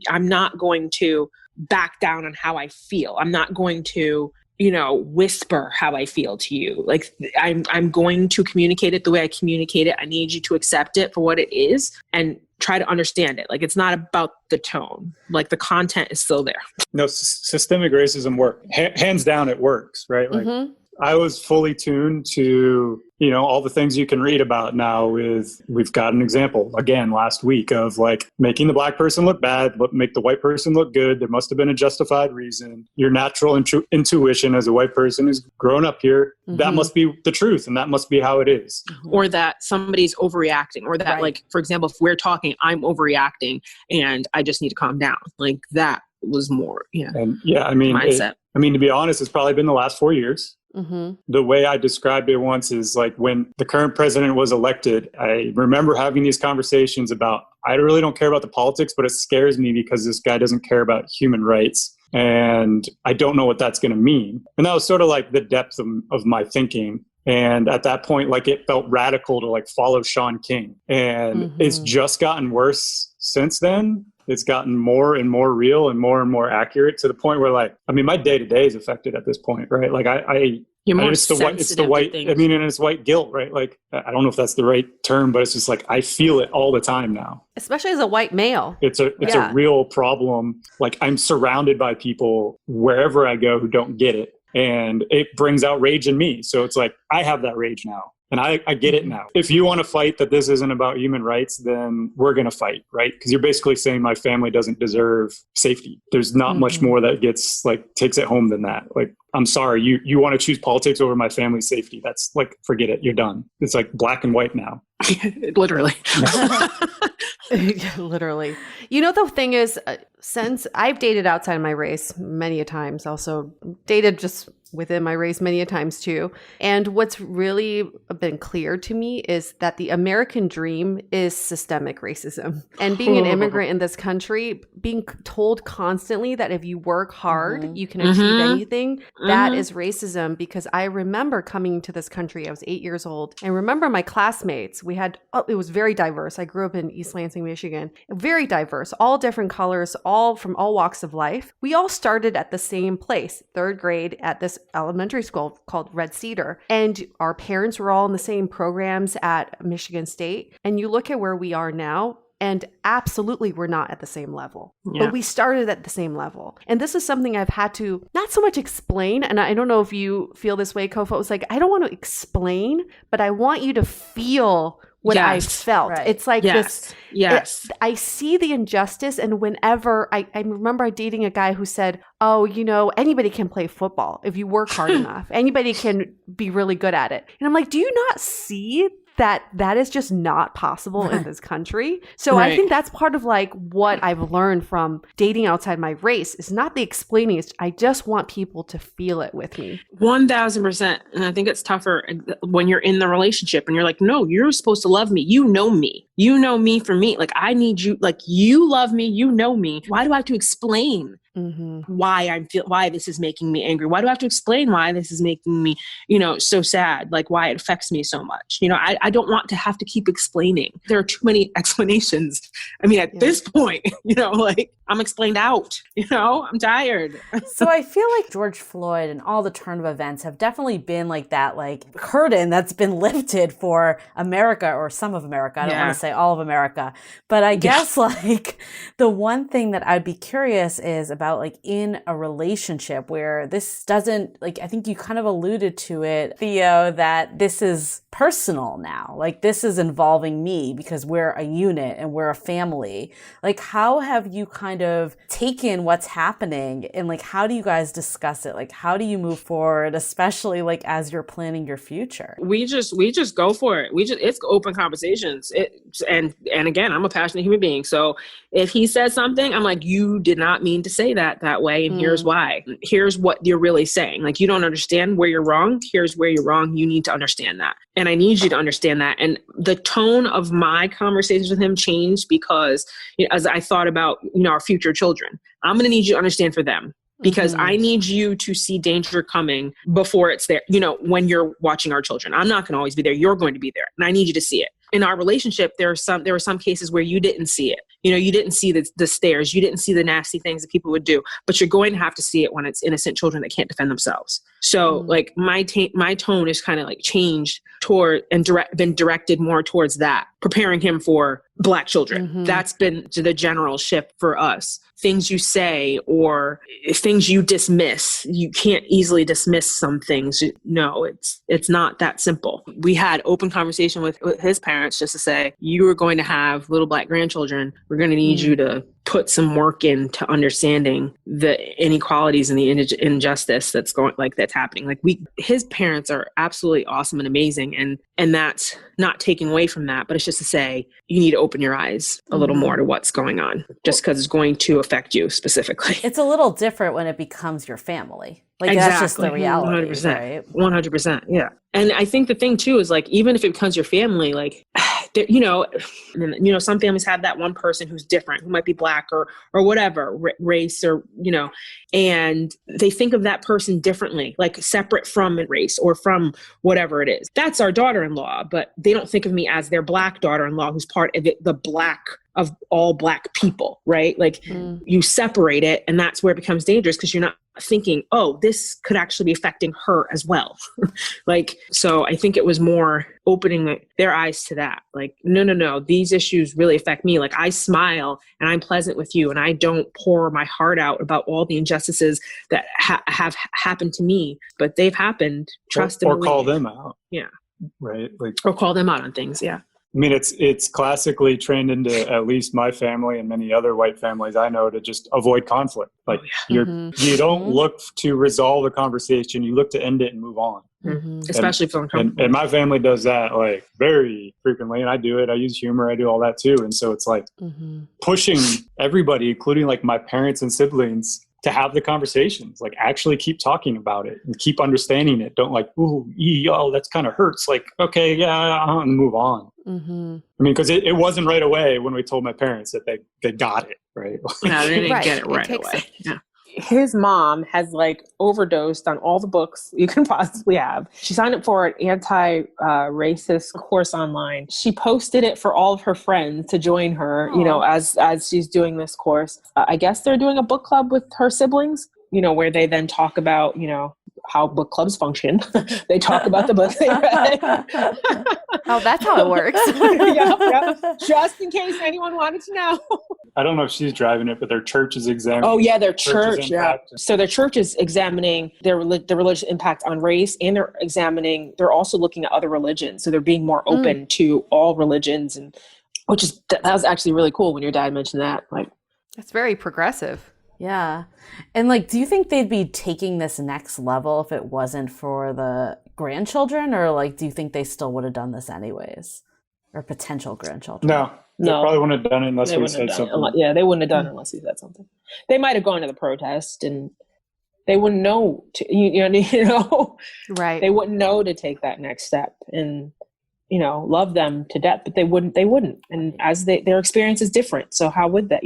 I'm not going to back down on how I feel. I'm not going to, you know, whisper how I feel to you. Like I'm going to communicate it the way I communicate it. I need you to accept it for what it is and try to understand it. Like, it's not about the tone. Like, the content is still there. No, systemic racism works. Hands down, it works, right? Like, I was fully tuned to, you know, all the things you can read about now we've got an example again last week of like making the Black person look bad, but make the white person look good. There must have been a justified reason. Your natural intuition as a white person who's grown up here, that must be the truth. And that must be how it is. Or that somebody's overreacting, or that like, for example, if we're talking, I'm overreacting and I just need to calm down. Like, that was more, mindset. To be honest, it's probably been the last 4 years. The way I described it once is like when the current president was elected, I remember having these conversations about, I really don't care about the politics, but it scares me because this guy doesn't care about human rights. And I don't know what that's going to mean. And that was sort of like the depth of my thinking. And at that point, like, it felt radical to like follow Sean King. And it's just gotten worse since then. It's gotten more and more real and more accurate to the point where, like, I mean, my day-to-day is affected at this point, right? Like, You're more it's the white, I mean, and it's white guilt, right? Like, I don't know if that's the right term, but it's just like, I feel it all the time now. Especially as a white male. It's a real problem. Like, I'm surrounded by people wherever I go who don't get it. And it brings out rage in me. So it's like, I have that rage now. And I get it now. If you want to fight that this isn't about human rights, then we're going to fight, right? Because you're basically saying my family doesn't deserve safety. There's not much more that gets like takes it home than that. Like, I'm sorry, you want to choose politics over my family's safety. That's like, forget it. You're done. It's like black and white now. Literally. Literally. You know, the thing is, since I've dated outside my race many a times, also dated just within my race many a times too. And what's really been clear to me is that the American dream is systemic racism. And being an immigrant in this country, being told constantly that if you work hard, you can achieve anything, that is racism. Because I remember coming to this country, I was 8 years old. And remember my classmates, we had, it was very diverse. I grew up in East Lansing, Michigan. Very diverse, all different colors, all from all walks of life. We all started at the same place, third grade at this elementary school called Red Cedar. And our parents were all in the same programs at Michigan State. And you look at where we are now, and absolutely we're not at the same level. But we started at the same level. And this is something I've had to not so much explain. And I don't know if you feel this way, Kofo. It's like, I don't want to explain, but I want you to feel what I felt. Right. It's like this. Yes. I see the injustice. And whenever I remember dating a guy who said, oh, you know, anybody can play football if you work hard enough. Anybody can be really good at it. And I'm like, do you not see that is just not possible in this country? So I think that's part of like what I've learned from dating outside my race is not the explaining. I just want people to feel it with me. 1000%. And I think it's tougher when you're in the relationship and you're like, no, you're supposed to love me. You know me. You know me for me. Like, I need you. Like, you love me. You know me. Why do I have to explain why this is making me angry? Why do I have to explain why this is making me, so sad? Like, why it affects me so much? I don't want to have to keep explaining. There are too many explanations. I mean, at this point, like, I'm explained out, I'm tired. So I feel like George Floyd and all the turn of events have definitely been like that, like curtain that's been lifted for America, or some of America. I don't want to say all of America, but I guess like the one thing that I'd be curious is about like in a relationship where this doesn't, like, I think you kind of alluded to it, Theo, that this is personal now. Like, this is involving me because we're a unit and we're a family. Like, how have you kind of taken what's happening and like, how do you guys discuss it? Like, how do you move forward, especially like as you're planning your future? We just go for it. It's open conversations. And again, I'm a passionate human being. So if he says something, I'm like, you did not mean to say that way. And here's why. Here's what you're really saying. Like, you don't understand where you're wrong. Here's where you're wrong. You need to understand that. And I need you to understand that. And the tone of my conversations with him changed because as I thought about, our future children, I'm going to need you to understand for them. Because I need you to see danger coming before it's there. When you're watching our children, I'm not going to always be there. You're going to be there. And I need you to see it. In our relationship, there were some cases where you didn't see it. You didn't see the stares. You didn't see the nasty things that people would do. But you're going to have to see it when it's innocent children that can't defend themselves. So like my tone is kind of like changed toward and been directed more towards that, preparing him for Black children. That's been the general shift for us. Things you say or things you dismiss. You can't easily dismiss some things. No, it's not that simple. We had open conversation with his parents just to say, you are going to have little Black grandchildren. We're going to need you to put some work into understanding the inequalities and the injustice that's happening. Like his parents are absolutely awesome and amazing. And that's not taking away from that, but it's just to say, you need to open your eyes a little more to what's going on just because it's going to affect you specifically. It's a little different when it becomes your family. Like exactly. That's just the reality, 100%, right? 100%. Yeah. And I think the thing too is like, even if it becomes your family, like, some families have that one person who's different, who might be Black or whatever race or, and they think of that person differently, like separate from race or from whatever it is. That's our daughter-in-law, but they don't think of me as their Black daughter-in-law who's part of the Black of all Black people, right? Like you separate it, and that's where it becomes dangerous because you're not thinking, oh, this could actually be affecting her as well. So I think it was more opening their eyes to that. Like, no, these issues really affect me. Like, I smile and I'm pleasant with you and I don't pour my heart out about all the injustices that have happened to me, but they've happened. Trust or and call believe. them out. Yeah. right? Like, Or call them out on things. Yeah. I mean, it's classically trained into at least my family and many other white families I know to just avoid conflict. Like you don't look to resolve a conversation, you look to end it and move on. Especially if you're uncomfortable. And my family does that like very frequently, and I do it. I use humor. I do all that too. And so it's like pushing everybody, including like my parents and siblings, to have the conversations, like actually keep talking about it and keep understanding it. Don't like, ooh, oh, that's kind of hurts. Like, okay, yeah, and move on. I mean, because it wasn't right away when we told my parents that they got it, right? No, they didn't get it right away. Yeah. His mom has like overdosed on all the books you can possibly have. She signed up for an anti-racist course online. She posted it for all of her friends to join her, you know, as she's doing this course. I guess they're doing a book club with her siblings, you know, where they then talk about, you know, how book clubs function. They talk about the books they read. Oh, that's how it works. Yeah. Just in case anyone wanted to know. I don't know if she's driving it, but their church is examining. Oh yeah, their church. Yeah. So their church is examining the religious impact on race, and they're also looking at other religions. So they're being more open to all religions, and that was actually really cool when your dad mentioned that. Like, that's very progressive. Yeah. And like, do you think they'd be taking this next level if it wasn't for the grandchildren, or like, do you think they still would have done this anyways, or potential grandchildren? No. They probably wouldn't have done it unless we said something. They wouldn't have done it unless he said something. They might have gone to the protest, and they wouldn't know. Right? They wouldn't know to take that next step, and love them to death, but they wouldn't. And as their experience is different, so how would that?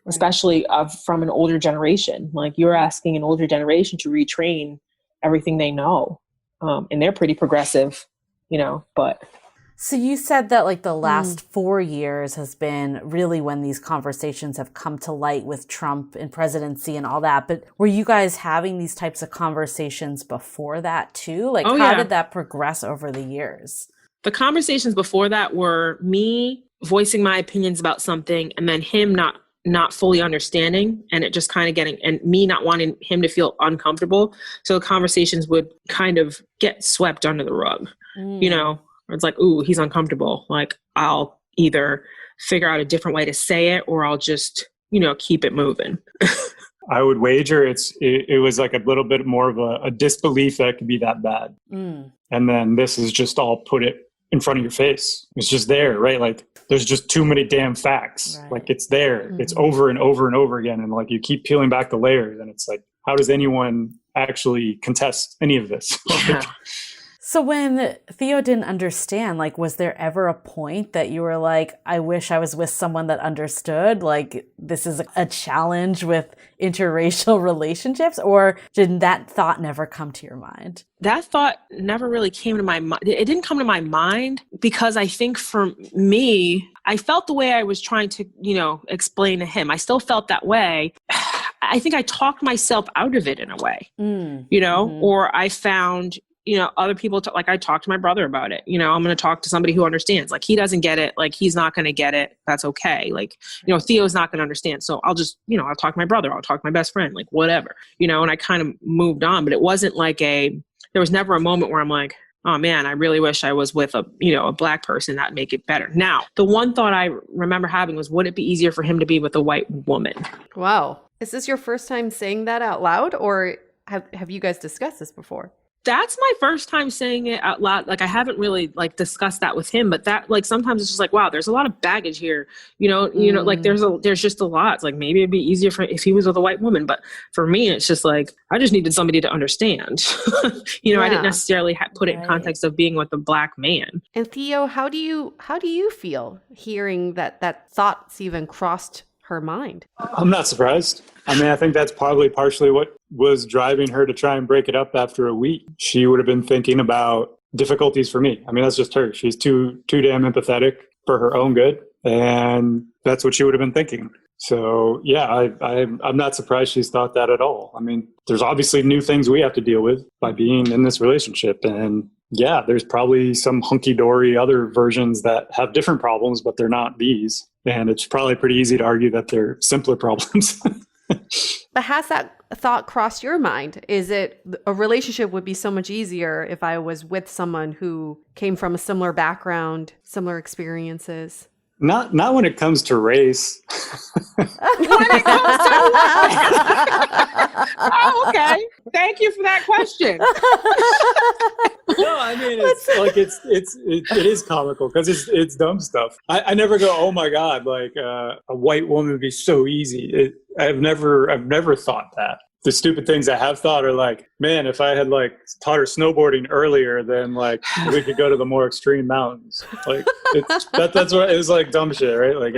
Especially from an older generation. Like, you're asking an older generation to retrain everything they know, and they're pretty progressive, but. So you said that like the last 4 years has been really when these conversations have come to light with Trump and presidency and all that. But were you guys having these types of conversations before that too? Like, how did that progress over the years? The conversations before that were me voicing my opinions about something, and then him not fully understanding, and it just kind of and me not wanting him to feel uncomfortable. So the conversations would kind of get swept under the rug, It's like, ooh, he's uncomfortable. Like, I'll either figure out a different way to say it, or I'll just, keep it moving. I would wager it was like a little bit more of a disbelief that it could be that bad. And then this is just all put it in front of your face. It's just there, right? Like, there's just too many damn facts. Right. Like, it's there. It's over and over and over again. And like, you keep peeling back the layers, and it's like, how does anyone actually contest any of this? Yeah. So when Theo didn't understand, like, was there ever a point that you were like, I wish I was with someone that understood, like, this is a challenge with interracial relationships? Or did that thought never come to your mind? That thought never really came to my mind. It didn't come to my mind because I think for me, I felt the way I was trying to, explain to him. I still felt that way. I think I talked myself out of it in a way, or I found... other people, like, I talked to my brother about it. I'm going to talk to somebody who understands. Like, he doesn't get it. Like, he's not going to get it. That's okay. Like, Theo's not going to understand. So I'll just, I'll talk to my brother. I'll talk to my best friend, like, whatever, and I kind of moved on. But it wasn't like there was never a moment where I'm like, oh man, I really wish I was with a Black person. That'd make it better. Now, the one thought I remember having was, would it be easier for him to be with a white woman? Wow. Is this your first time saying that out loud, or have you guys discussed this before? That's my first time saying it out loud. Like, I haven't really like discussed that with him, but that, like, sometimes it's just like, wow, there's a lot of baggage here, like there's just a lot. It's like, maybe it'd be easier if he was with a white woman. But for me, it's just like, I just needed somebody to understand, I didn't necessarily put it in context of being with a Black man. And Theo, how do you feel hearing that thoughts even crossed her mind? I'm not surprised. I mean, I think that's probably partially what was driving her to try and break it up after a week. She would have been thinking about difficulties for me. I mean, that's just her. She's too damn empathetic for her own good. And that's what she would have been thinking. So yeah, I'm not surprised she's thought that at all. I mean, there's obviously new things we have to deal with by being in this relationship. And yeah, there's probably some hunky-dory other versions that have different problems, but they're not these. And it's probably pretty easy to argue that they're simpler problems. But has that thought crossed your mind? Is it a relationship would be so much easier if I was with someone who came from a similar background, similar experiences? Not when it comes to race. When it comes to what? Oh, okay. Thank you for that question. No, I mean it is comical because it's dumb stuff. I never go, oh my god, like a white woman would be so easy. I've never thought that. The stupid things I have thought are like, man, if I had like taught her snowboarding earlier, then like we could go to the more extreme mountains. Like that's what it was, like dumb shit, right? Like,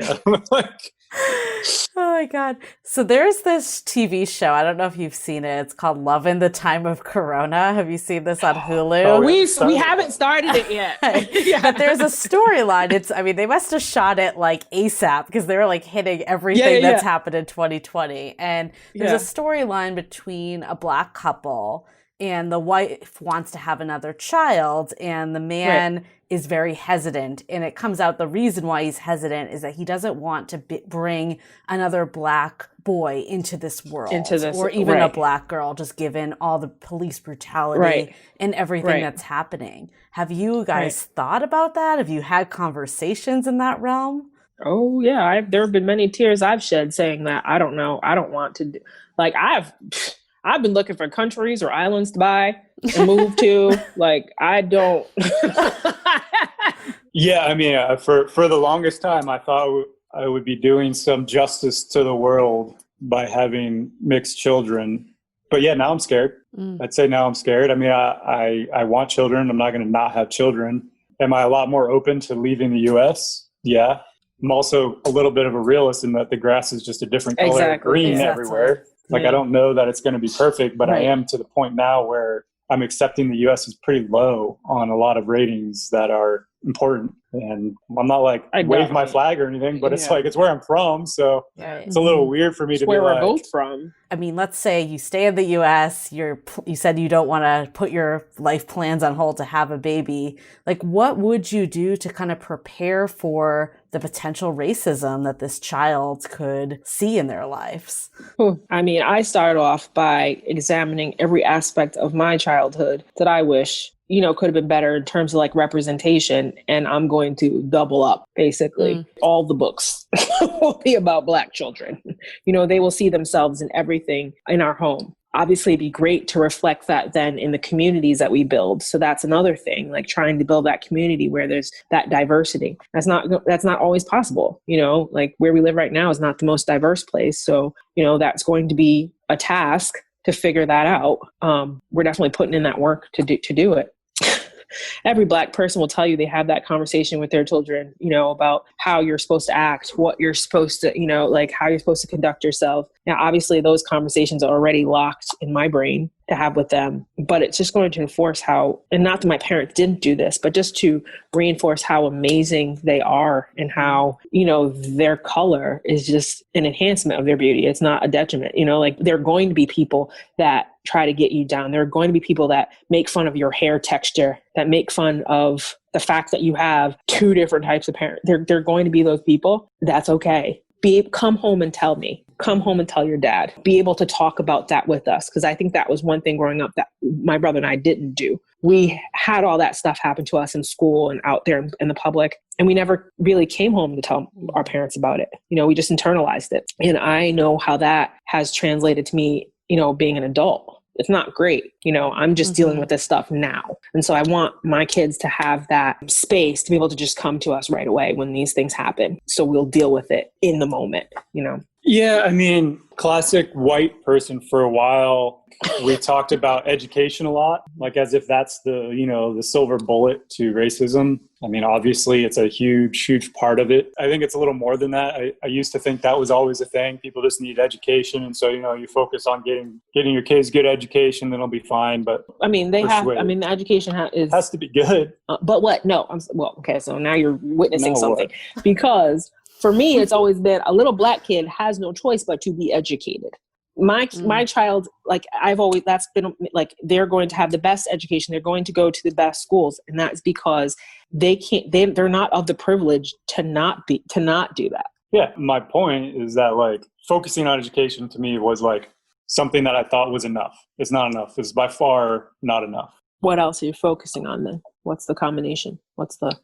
Oh my God. So there's this TV show. I don't know if you've seen it. It's called Love in the Time of Corona. Have you seen this on Hulu? Oh, we haven't started it yet. Yeah. But there's a storyline. They must have shot it like ASAP because they were like hitting everything that's happened in 2020. And there's a storyline between a Black couple, and the wife wants to have another child, and the man is very hesitant. And it comes out the reason why he's hesitant is that he doesn't want to bring another Black boy into this world, or even a Black girl, just given all the police brutality and everything that's happening. Have you guys thought about that? Have you had conversations in that realm? Oh yeah, there have been many tears I've shed saying that I don't know, I don't want to do. Like I've been looking for countries or islands to buy and move to. Like I don't. Yeah, I mean, for the longest time, I thought I would be doing some justice to the world by having mixed children. But yeah, now I'm scared. I'd say now I'm scared. I mean, I want children. I'm not going to not have children. Am I a lot more open to leaving the U.S.? Yeah. I'm also a little bit of a realist in that the grass is just a different color of green everywhere. Like, I don't know that it's going to be perfect, but I am to the point now where I'm accepting the U.S. is pretty low on a lot of ratings that are important. And I'm not like wave my flag or anything, but it's like, it's where I'm from. So it's a little weird for me to be where like, we're both from. I mean, let's say you stay in the U.S., you said you don't want to put your life plans on hold to have a baby. Like, what would you do to kind of prepare for the potential racism that this child could see in their lives? I mean, I started off by examining every aspect of my childhood that I wish, could have been better in terms of like representation. And I'm going to double up, basically. All the books will be about Black children. They will see themselves in everything in our home. Obviously, it'd be great to reflect that then in the communities that we build. So that's another thing, like trying to build that community where there's that diversity. That's not always possible. Like where we live right now is not the most diverse place. So, that's going to be a task to figure that out. We're definitely putting in that work to do it. Every Black person will tell you they have that conversation with their children, about how you're supposed to act, what you're supposed to, like how you're supposed to conduct yourself. Now, obviously, those conversations are already locked in my brain to have with them, but it's just going to enforce how, and not that my parents didn't do this, but just to reinforce how amazing they are and how, their color is just an enhancement of their beauty. It's not a detriment, like there are going to be people that try to get you down. There are going to be people that make fun of your hair texture, that make fun of the fact that you have two different types of parents. They're going to be those people. That's okay. Come home and tell me. Come home and tell your dad. Be able to talk about that with us. Because I think that was one thing growing up that my brother and I didn't do. We had all that stuff happen to us in school and out there in the public. And we never really came home to tell our parents about it. We just internalized it. And I know how that has translated to me, being an adult. It's not great. I'm just dealing with this stuff now. And so I want my kids to have that space to be able to just come to us right away when these things happen. So we'll deal with it in the moment, Yeah, I mean, classic white person for a while. We talked about education a lot, like as if that's the silver bullet to racism. I mean, obviously, it's a huge, huge part of it. I think it's a little more than that. I used to think that was always a thing. People just need education. And so, you focus on getting your kids good education, then it'll be fine. But I mean, the education has to be good. But what? No, okay. So now you're witnessing something. Because for me, it's always been a little Black kid has no choice but to be educated. My child, like that's been like, they're going to have the best education. They're going to go to the best schools. And that's because they're not of the privilege to not do that. Yeah. My point is that like focusing on education to me was like something that I thought was enough. It's not enough. It's by far not enough. What else are you focusing on then? What's the combination? What's the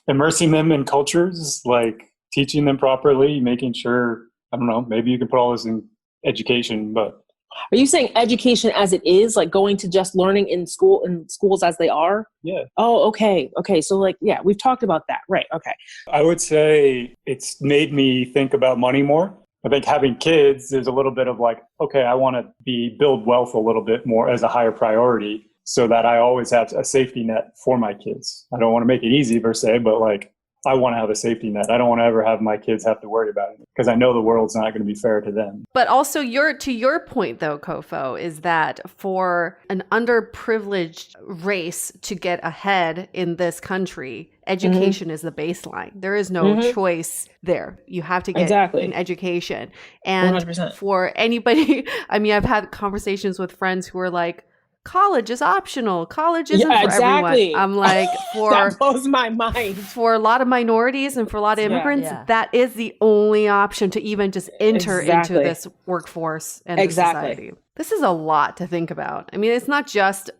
Immersing them in cultures, like teaching them properly, making sure, I don't know, maybe you can put all this in education, but Are you saying education as it is, like going to just learning in schools as they are? yeah. Oh, okay. Okay. So like, yeah, we've talked about that. Right. Okay. I would say it's made me think about money more. I think having kids, there's a little bit of like, okay, I want to build wealth a little bit more as a higher priority so that I always have a safety net for my kids. I don't want to make it easy per se, but like I want to have a safety net. I don't want to ever have my kids have to worry about it because I know the world's not going to be fair to them. But also to your point though, Kofo, is that for an underprivileged race to get ahead in this country, education is the baseline. There is no choice there. You have to get an education. And 100%. for anybody, I mean, I've had conversations with friends who are like, college is optional. College isn't for everyone. I'm like, that blows my mind. For a lot of minorities and for a lot of immigrants, that is the only option to even just enter into this workforce and this society. This is a lot to think about. I mean, it's not just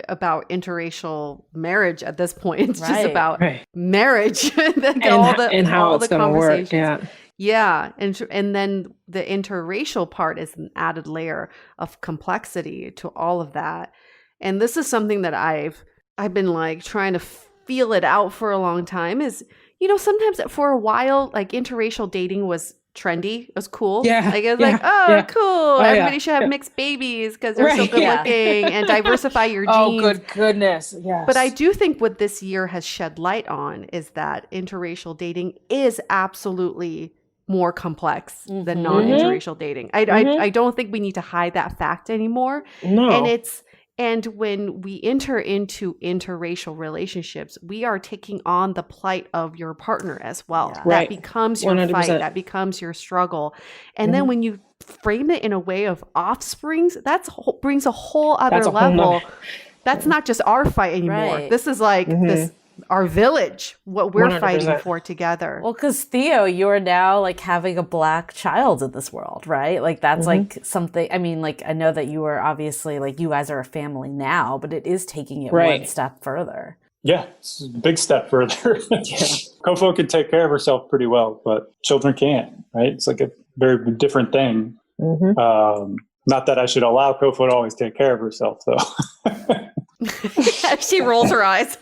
about interracial marriage at this point. It's just about marriage and how it's going to work. Yeah. Yeah, and then the interracial part is an added layer of complexity to all of that. And this is something that I've been like trying to feel it out for a long time is, you know, sometimes for a while, like interracial dating was trendy. It was cool. Yeah. Like it was like, oh, cool. Everybody should have mixed babies because they're so good looking and diversify your genes. Oh, good goodness. Yes. But I do think what this year has shed light on is that interracial dating is absolutely more complex than non-interracial dating. I don't think we need to hide that fact anymore. No. And when we enter into interracial relationships, we are taking on the plight of your partner as well. Yeah. That becomes your 100%. Fight. That becomes your struggle. And then when you frame it in a way of offsprings, brings a whole other level. That's not just our fight anymore. Right. This is like this. Our village, what we're 100%. Fighting for together. Well, because Theo, you're now like having a Black child in this world, right? Like that's like something, I mean, like I know that you are obviously like you guys are a family now, but it is taking it one step further. Yeah, it's a big step further. Kofo can take care of herself pretty well, but children can't, right? It's like a very different thing. Not that I should allow Kofo to always take care of herself, though. She rolls her eyes.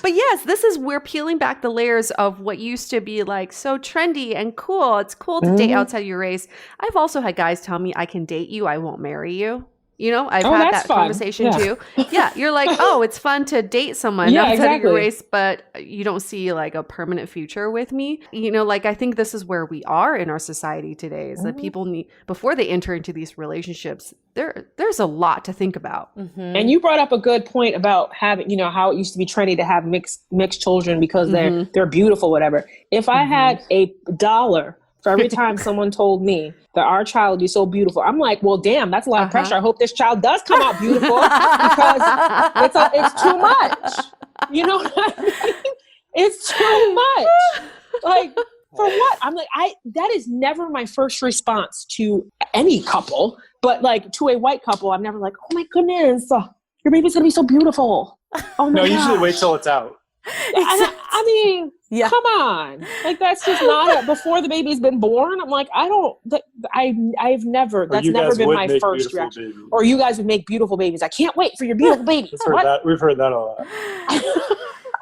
But yes, this is we're peeling back the layers of what used to be like so trendy and cool. It's cool to date outside your race. I've also had guys tell me I can date you, I won't marry you. You know, I've had that conversation too. Yeah, you're like, oh, it's fun to date someone outside of your race, but you don't see like a permanent future with me. You know, like I think this is where we are in our society today is that people need, before they enter into these relationships, there's a lot to think about. And you brought up a good point about having, you know, how it used to be trendy to have mixed children because they're beautiful, whatever. If I had $1 for every time someone told me that our child is so beautiful, I'm like, well, damn, that's a lot of pressure. I hope this child does come out beautiful because it's too much. You know what I mean? It's too much. Like, for what? I'm like, that is never my first response to any couple, but like to a white couple, I'm never like, oh my goodness, your baby's gonna be so beautiful. Oh my gosh. Usually wait till it's out. I mean, come on. Like, that's just not before the baby's been born. I'm like, I've never, that's never been my first reaction. Babies. Or you guys would make beautiful babies. I can't wait for your beautiful babies. We've heard that a lot.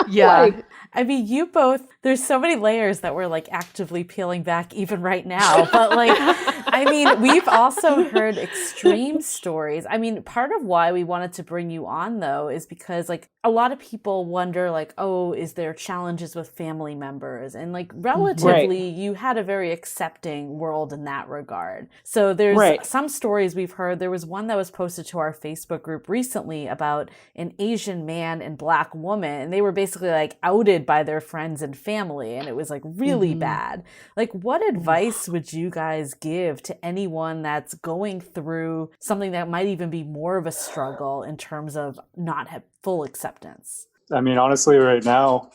Yeah. Like, I mean, you both, there's so many layers that we're like actively peeling back even right now. But like, I mean, we've also heard extreme stories. I mean, part of why we wanted to bring you on though, is because like a lot of people wonder like, oh, is there challenges with family members? And like relatively, you had a very accepting world in that regard. So there's some stories we've heard. There was one that was posted to our Facebook group recently about an Asian man and Black woman. And they were basically like outed by their friends and family, and it was like really bad. Like, what advice would you guys give to anyone that's going through something that might even be more of a struggle in terms of not have full acceptance? I mean, honestly, right now,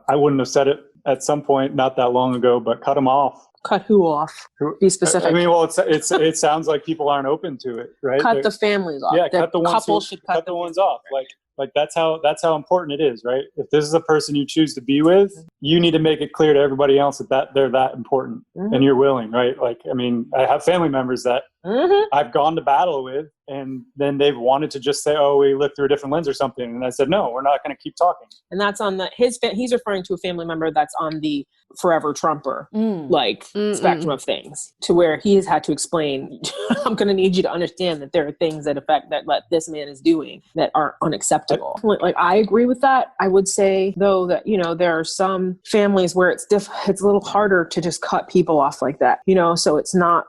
I wouldn't have said it at some point not that long ago, but cut them off. Cut who off? Be specific. I mean, well, it sounds like people aren't open to it, right? Cut the families off. Yeah, cut the ones should cut the ones off. Like that's how important it is, right? If this is a person you choose to be with, you need to make it clear to everybody else that they're that important and you're willing, right? Like, I mean, I have family members that I've gone to battle with, and then they've wanted to just say, "Oh, we looked through a different lens or something," and I said, "No, we're not going to keep talking." And that's on he's referring to a family member that's on the forever Trumper spectrum of things, to where he has had to explain, "I'm going to need you to understand that there are things that affect that this man is doing that aren't unacceptable." Like, I agree with that. I would say though that, you know, there are some families where it's a little harder to just cut people off like that, you know, so it's not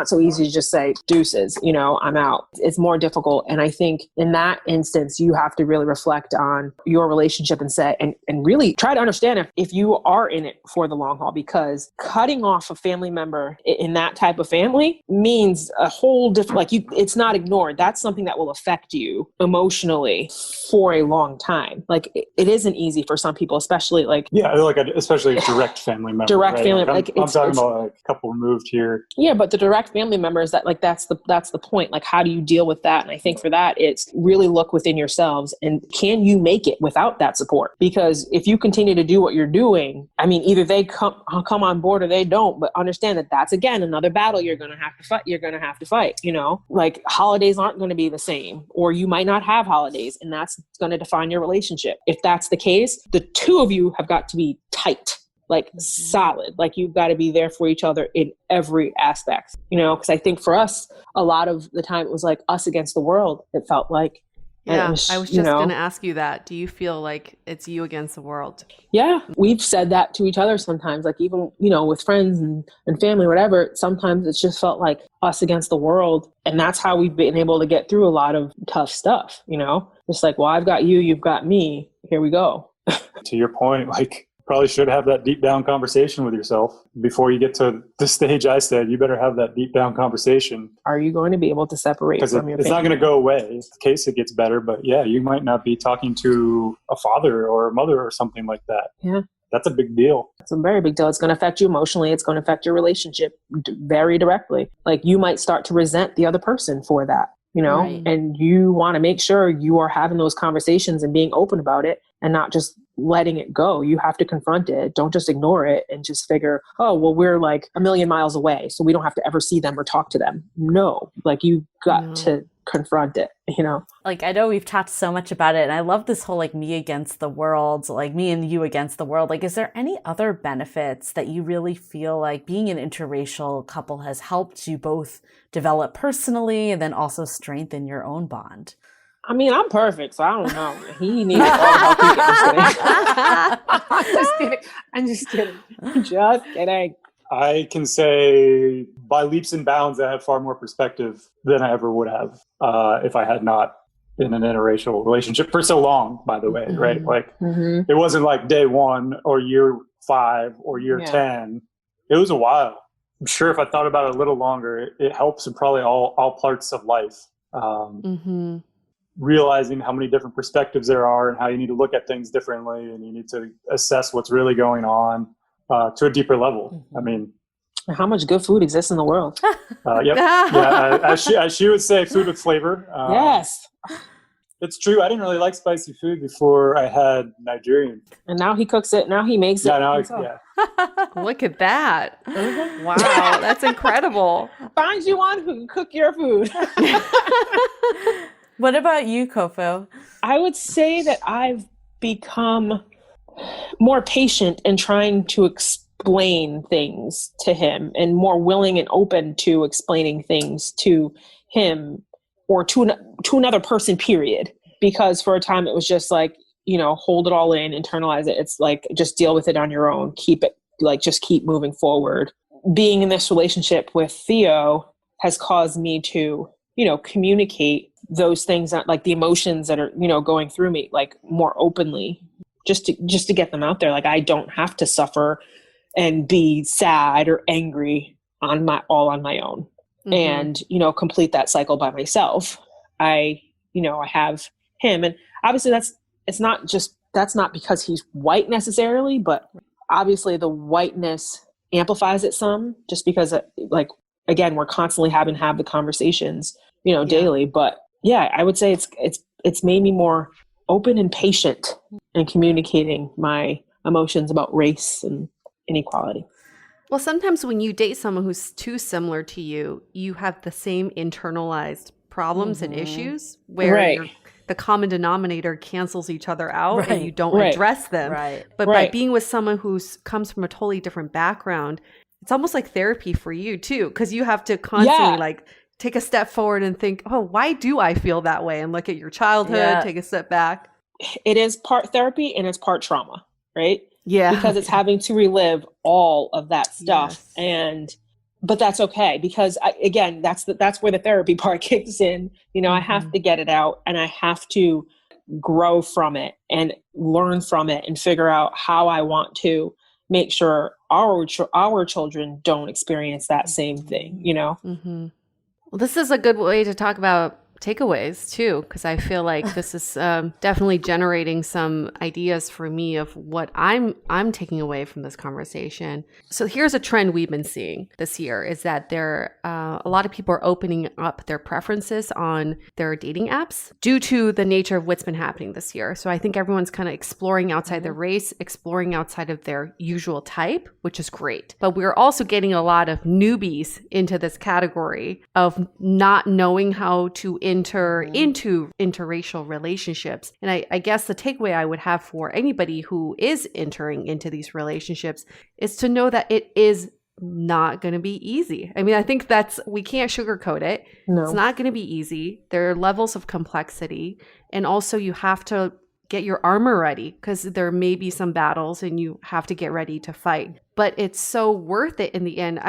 so easy to just say, "Deuces, you know, I'm out." It's more difficult. And I think in that instance, you have to really reflect on your relationship and say, and really try to understand if you are in it for the long haul, because cutting off a family member in that type of family means a whole different, it's not ignored. That's something that will affect you emotionally for a long time. Like, it isn't easy for some people, especially especially a direct family member. Family, I'm talking about a couple removed here. Yeah, but the direct family members, that's the point. Like, how do you deal with that? And I think for that, it's really look within yourselves, and can you make it without that support? Because if you continue to do what you're doing, I mean, either they come on board or they don't, but understand that that's, again, another battle you're going to have to fight. You know, like, holidays aren't going to be the same, or you might not have holidays, and that's going to define your relationship. If that's the case, the two of you have got to be tight, like solid, like you've got to be there for each other in every aspect, you know, because I think for us, a lot of the time it was like us against the world. It felt like. Yeah, I was just going to ask you that. Do you feel like it's you against the world? Yeah, we've said that to each other sometimes, like even, you know, with friends and family, whatever. Sometimes it's just felt like us against the world. And that's how we've been able to get through a lot of tough stuff, you know? It's like, well, I've got you, you've got me. Here we go. To your point, like, probably should have that deep down conversation with yourself before you get to the stage. I said, you better have that deep down conversation. Are you going to be able to separate from your family? It's not going to go away. In case it gets better, but yeah, you might not be talking to a father or a mother or something like that. Yeah. That's a big deal. It's a very big deal. It's going to affect you emotionally. It's going to affect your relationship very directly. Like, you might start to resent the other person for that, you know, Right. And you want to make sure you are having those conversations and being open about it and not just letting it go. You have to confront it. Don't just ignore it and just figure, oh, well, we're like a million miles away, so we don't have to ever see them or talk to them. No, like, you got to confront it, you know? Like, I know we've talked so much about it, and I love this whole, like, me against the world, like me and you against the world. Like, is there any other benefits that you really feel like being an interracial couple has helped you both develop personally and then also strengthen your own bond? I mean, I'm perfect, so I don't know. He needs all the help he gets. I'm just kidding. Just kidding. I can say by leaps and bounds, I have far more perspective than I ever would have if I had not been in an interracial relationship for so long, by the way, right? Like, it wasn't like day one or year 5 or year 10. It was a while. I'm sure if I thought about it a little longer, it helps in probably all parts of life. Realizing how many different perspectives there are and how you need to look at things differently, and you need to assess what's really going on to a deeper level. I mean, how much good food exists in the world? Yep. Yeah, as she would say, food with flavor. Yes. It's true. I didn't really like spicy food before I had Nigerian. And now he cooks it. Now he makes it. Look at that. Wow, that's incredible. Find you one who can cook your food. What about you, Kofo? I would say that I've become more patient in trying to explain things to him, and more willing and open to explaining things to him or to another person, period. Because for a time it was just like, you know, hold it all in, internalize it. It's like, just deal with it on your own. Keep it, like, just keep moving forward. Being in this relationship with Theo has caused me to, you know, communicate those things that, like, the emotions that are, you know, going through me, like, more openly, just to get them out there. Like, I don't have to suffer and be sad or angry on my own and, you know, complete that cycle by myself. I have him, and obviously that's not because he's white necessarily, but obviously the whiteness amplifies it some, just because like, again, we're constantly having to have the conversations, daily. But yeah, I would say it's made me more open and patient in communicating my emotions about race and inequality. Well, sometimes when you date someone who's too similar to you, you have the same internalized problems and issues where the common denominator cancels each other out and you don't address them. But by being with someone who comes from a totally different background, it's almost like therapy for you too, because you have to constantly like take a step forward and think, oh, why do I feel that way? And look at your childhood, take a step back. It is part therapy and it's part trauma, right? Yeah. Because it's having to relive all of that stuff. But that's okay, because again, that's where the therapy part kicks in. I have to get it out and I have to grow from it and learn from it and figure out how I want to make sure our children don't experience that same thing, Well, this is a good way to talk about takeaways too, because I feel like this is definitely generating some ideas for me of what I'm taking away from this conversation. So here's a trend we've been seeing this year is that a lot of people are opening up their preferences on their dating apps due to the nature of what's been happening this year. So I think everyone's kind of exploring outside their race, exploring outside of their usual type, which is great. But we're also getting a lot of newbies into this category of not knowing how to enter into interracial relationships. And I guess the takeaway I would have for anybody who is entering into these relationships is to know that it is not going to be easy. I mean, I think we can't sugarcoat it. No. It's not going to be easy. There are levels of complexity. And also you have to get your armor ready because there may be some battles and you have to get ready to fight. But it's so worth it in the end.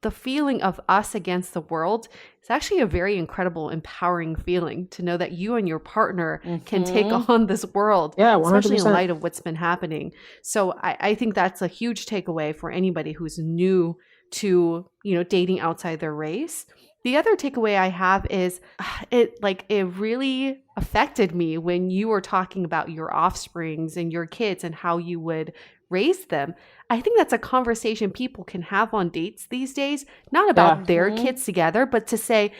The feeling of us against the world is actually a very incredible, empowering feeling to know that you and your partner can take on this world, 100%. Especially in light of what's been happening. So I think that's a huge takeaway for anybody who's new to, dating outside their race. The other takeaway I have is it really affected me when you were talking about your offsprings and your kids and how you would raise them. I think that's a conversation people can have on dates these days, not about their kids together, but to say,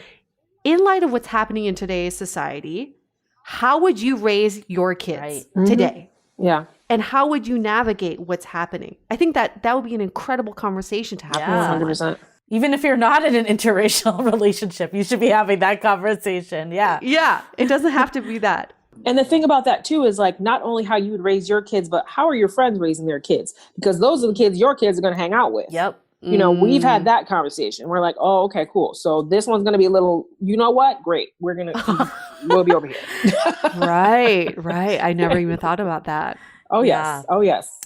in light of what's happening in today's society, how would you raise your kids today? Yeah. And how would you navigate what's happening? I think that would be an incredible conversation to have with someone. 100%. Even if you're not in an interracial relationship, you should be having that conversation. Yeah. Yeah. It doesn't have to be that. And the thing about that too is like not only how you would raise your kids, but how are your friends raising their kids? Because those are the kids your kids are going to hang out with. Yep. We've had that conversation. We're like, oh, okay, cool. So this one's going to be a little, you know what? Great. We'll be over here. Right. I never even thought about that. Oh, yes. Yeah. Oh, yes.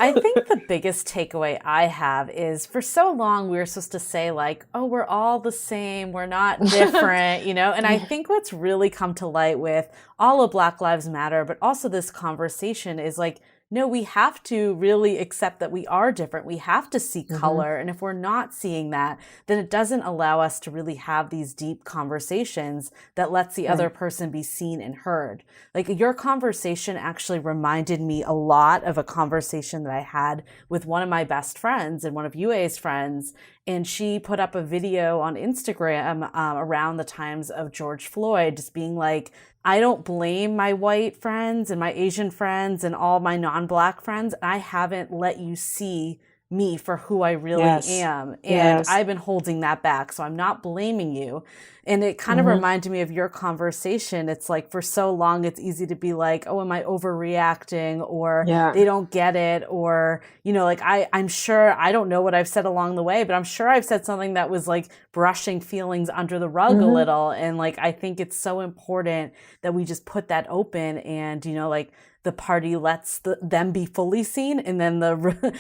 I think the biggest takeaway I have is for so long we were supposed to say like, oh, we're all the same. We're not different, And I think what's really come to light with all of Black Lives Matter, but also this conversation is like, no, we have to really accept that we are different. We have to see color. And if we're not seeing that, then it doesn't allow us to really have these deep conversations that lets the other person be seen and heard. Like your conversation actually reminded me a lot of a conversation that I had with one of my best friends and one of UA's friends. And she put up a video on Instagram around the times of George Floyd, just being like, I don't blame my white friends and my Asian friends and all my non-Black friends. I haven't let you see me for who I really am. And I've been holding that back. So I'm not blaming you. And it kind of reminded me of your conversation. It's like for so long, it's easy to be like, oh, am I overreacting? Or they don't get it. Or, like I'm sure, I don't know what I've said along the way, but I'm sure I've said something that was like brushing feelings under the rug a little. And like, I think it's so important that we just put that open and, like, the party lets them be fully seen, and then the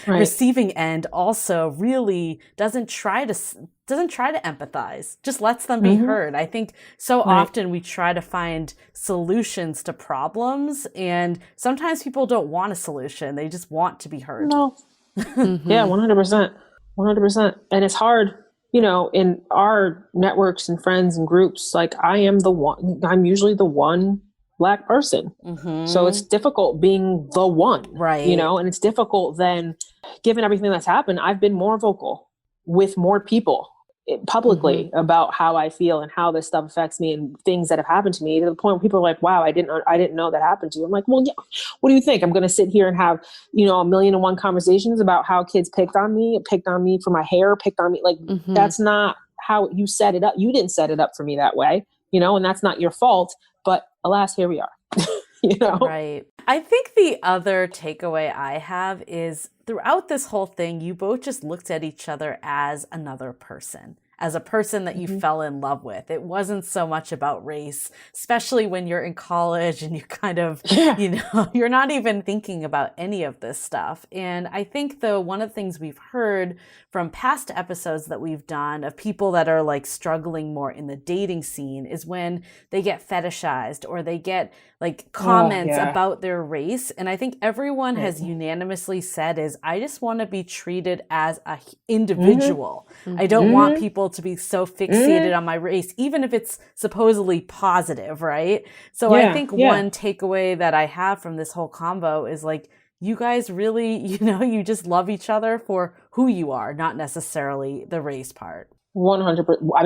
receiving end also really doesn't try to empathize, just lets them be heard. I think so often we try to find solutions to problems, and sometimes people don't want a solution; they just want to be heard. No, yeah, 100%, 100%, and it's hard. In our networks and friends and groups, like I'm usually the one Black person. So it's difficult being the one, Right. you know, and it's difficult then, given everything that's happened, I've been more vocal with more people publicly about how I feel and how this stuff affects me and things that have happened to me, to the point where people are like, wow, I didn't know that happened to you. I'm like, well, yeah, what do you think? I'm going to sit here and have, you know, 1,000,001 conversations about how kids picked on me for my hair, picked on me. Like, that's not how you set it up. You didn't set it up for me that way, you know, and that's not your fault. But alas, here we are. You know? Right. I think the other takeaway I have is throughout this whole thing, you both just looked at each other as another person, as a person that you fell in love with. It wasn't so much about race, especially when you're in college and you kind of, you know, you're not even thinking about any of this stuff. And I think though, one of the things we've heard from past episodes that we've done of people that are like struggling more in the dating scene is when they get fetishized or they get like comments about their race. And I think everyone has unanimously said is, I just want to be treated as an individual. I don't want people to be so fixated on my race, even if it's supposedly positive, right? So I think one takeaway that I have from this whole convo is like, you guys really, you know, you just love each other for who you are, not necessarily the race part. 100%. I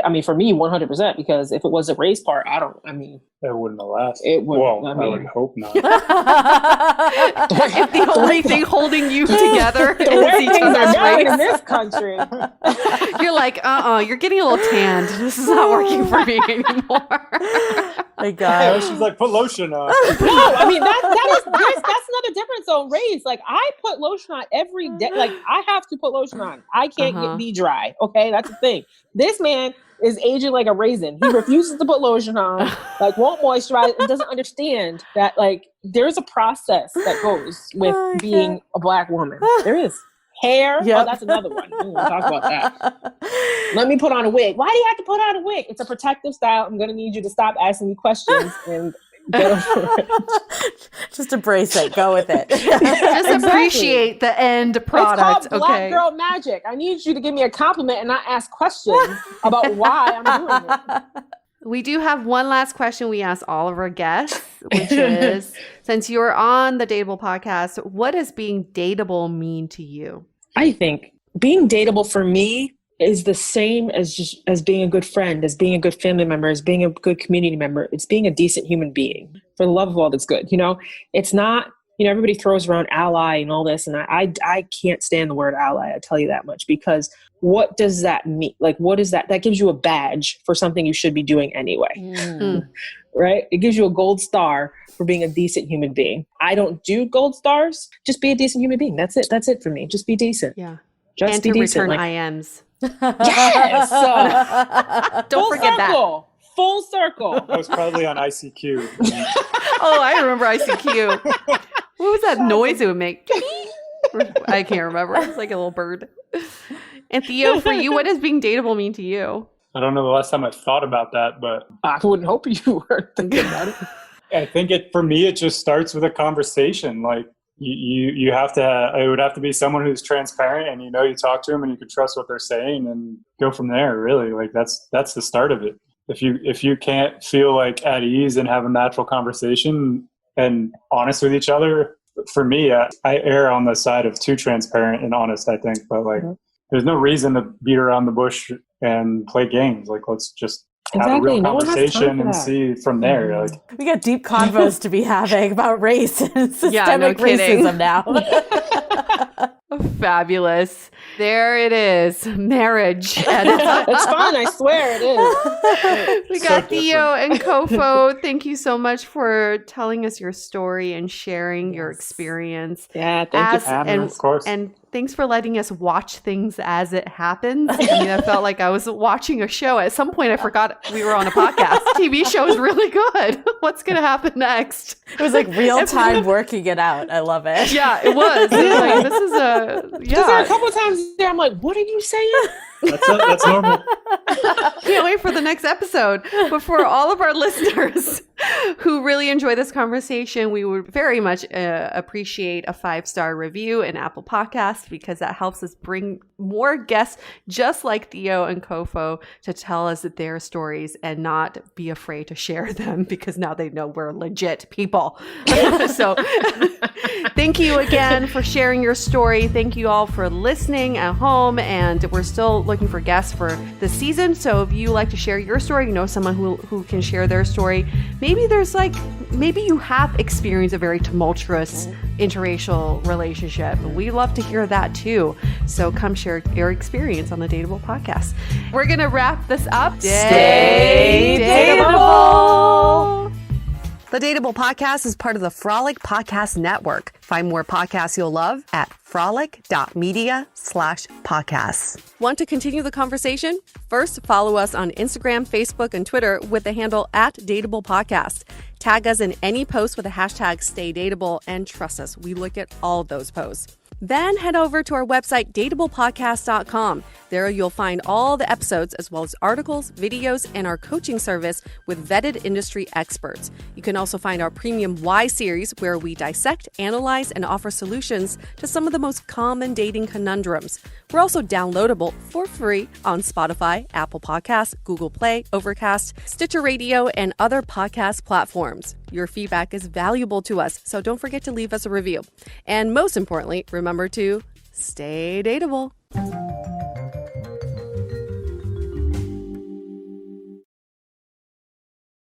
mean, for me, 100%, because if it was a race part, it wouldn't have lasted. It would. Well, I would hope not. If the only thing holding you together is each other's race in this country, you're like, you're getting a little tanned. This is not working for me anymore. My God. She's like, put lotion on. No, I mean that's another difference on race. Like, I put lotion on every day. Like, I have to put lotion on. I can't be dry. Okay, that's the thing. This man is aging like a raisin. He refuses to put lotion on, like won't moisturize, and doesn't understand that like there's a process that goes with being a Black woman. There is. Hair. Oh, that's another one. We won't talk about that. Let me put on a wig. Why do you have to put on a wig? It's a protective style. I'm going to need you to stop asking me questions and get over it. Just embrace it. Go with it. Just appreciate the end product. It's called Black girl magic. I need you to give me a compliment and not ask questions about why I'm doing it. We do have one last question we ask all of our guests, which is, since you're on the Dateable podcast, what does being dateable mean to you? I think being dateable for me is the same as being a good friend, as being a good family member, as being a good community member. It's being a decent human being for the love of all that's good. You know, it's not, you know, everybody throws around ally and all this. And I can't stand the word ally. I tell you that much, because what does that mean? Like, what is that? That gives you a badge for something you should be doing anyway. Right? It gives you a gold star for being a decent human being. I don't do gold stars. Just be a decent human being. That's it. That's it for me. Just be decent. Yeah. Just and be to decent. return IMs. Yes. Don't forget that. Full circle. I was probably on ICQ. Oh, I remember ICQ. What was that noise it would make? I can't remember. It's like a little bird. And Theo, for you, what does being dateable mean to you? I don't know the last time I thought about that, but I wouldn't hope you were thinking about it. I think for me, it just starts with a conversation. Like, you have to, it would have to be someone who's transparent, and, you know, you talk to them and you can trust what they're saying and go from there. Really, like that's the start of it. If you can't feel like at ease and have a natural conversation and honest with each other, for me, I err on the side of too transparent and honest, I think. But like, there's no reason to beat around the bush and play games. Like, let's just have a real conversation and see from there. Like, we got deep convos to be having about race and systemic racism now. Fabulous. There it is. Marriage. It's fun. I swear it is. We got Theo and Kofo. Thank you so much for telling us your story and sharing your experience. Yeah, thank you for having us. Of course. And thanks for letting us watch things as it happens. I mean, I felt like I was watching a show. At some point, I forgot we were on a podcast. TV show is really good. What's going to happen next? It was like real time working it out. I love it. Yeah, it was. It was like, this is Because there are a couple of times there, I'm like, what are you saying? That's normal. Can't wait for the next episode. But for all of our listeners who really enjoy this conversation, we would very much appreciate a 5-star review in Apple Podcasts. podcast because that helps us bring more guests just like Theo and Kofo to tell us their stories and not be afraid to share them because now they know we're legit people. So thank you again for sharing your story. Thank you all for listening at home. And we're still looking for guests for the season. So if you like to share your story, you know someone who can share their story. Maybe you have experienced a very tumultuous interracial relationship. We love to hear that too. So come share your experience on the Dateable podcast. We're going to wrap this up. Stay Dateable! The Dateable podcast is part of the Frolic Podcast Network. Find more podcasts you'll love at frolic.media/podcasts. Want to continue the conversation? First, follow us on Instagram, Facebook, and Twitter with the handle @DateablePodcast. Tag us in any post with the hashtag StayDateable, and trust us, we look at all of those posts. Then head over to our website, dateablepodcast.com. There you'll find all the episodes as well as articles, videos, and our coaching service with vetted industry experts. You can also find our premium Why series where we dissect, analyze, and offer solutions to some of the most common dating conundrums. We're also downloadable for free on Spotify, Apple Podcasts, Google Play, Overcast, Stitcher Radio, and other podcast platforms. Your feedback is valuable to us, so don't forget to leave us a review. And most importantly, remember to stay dateable.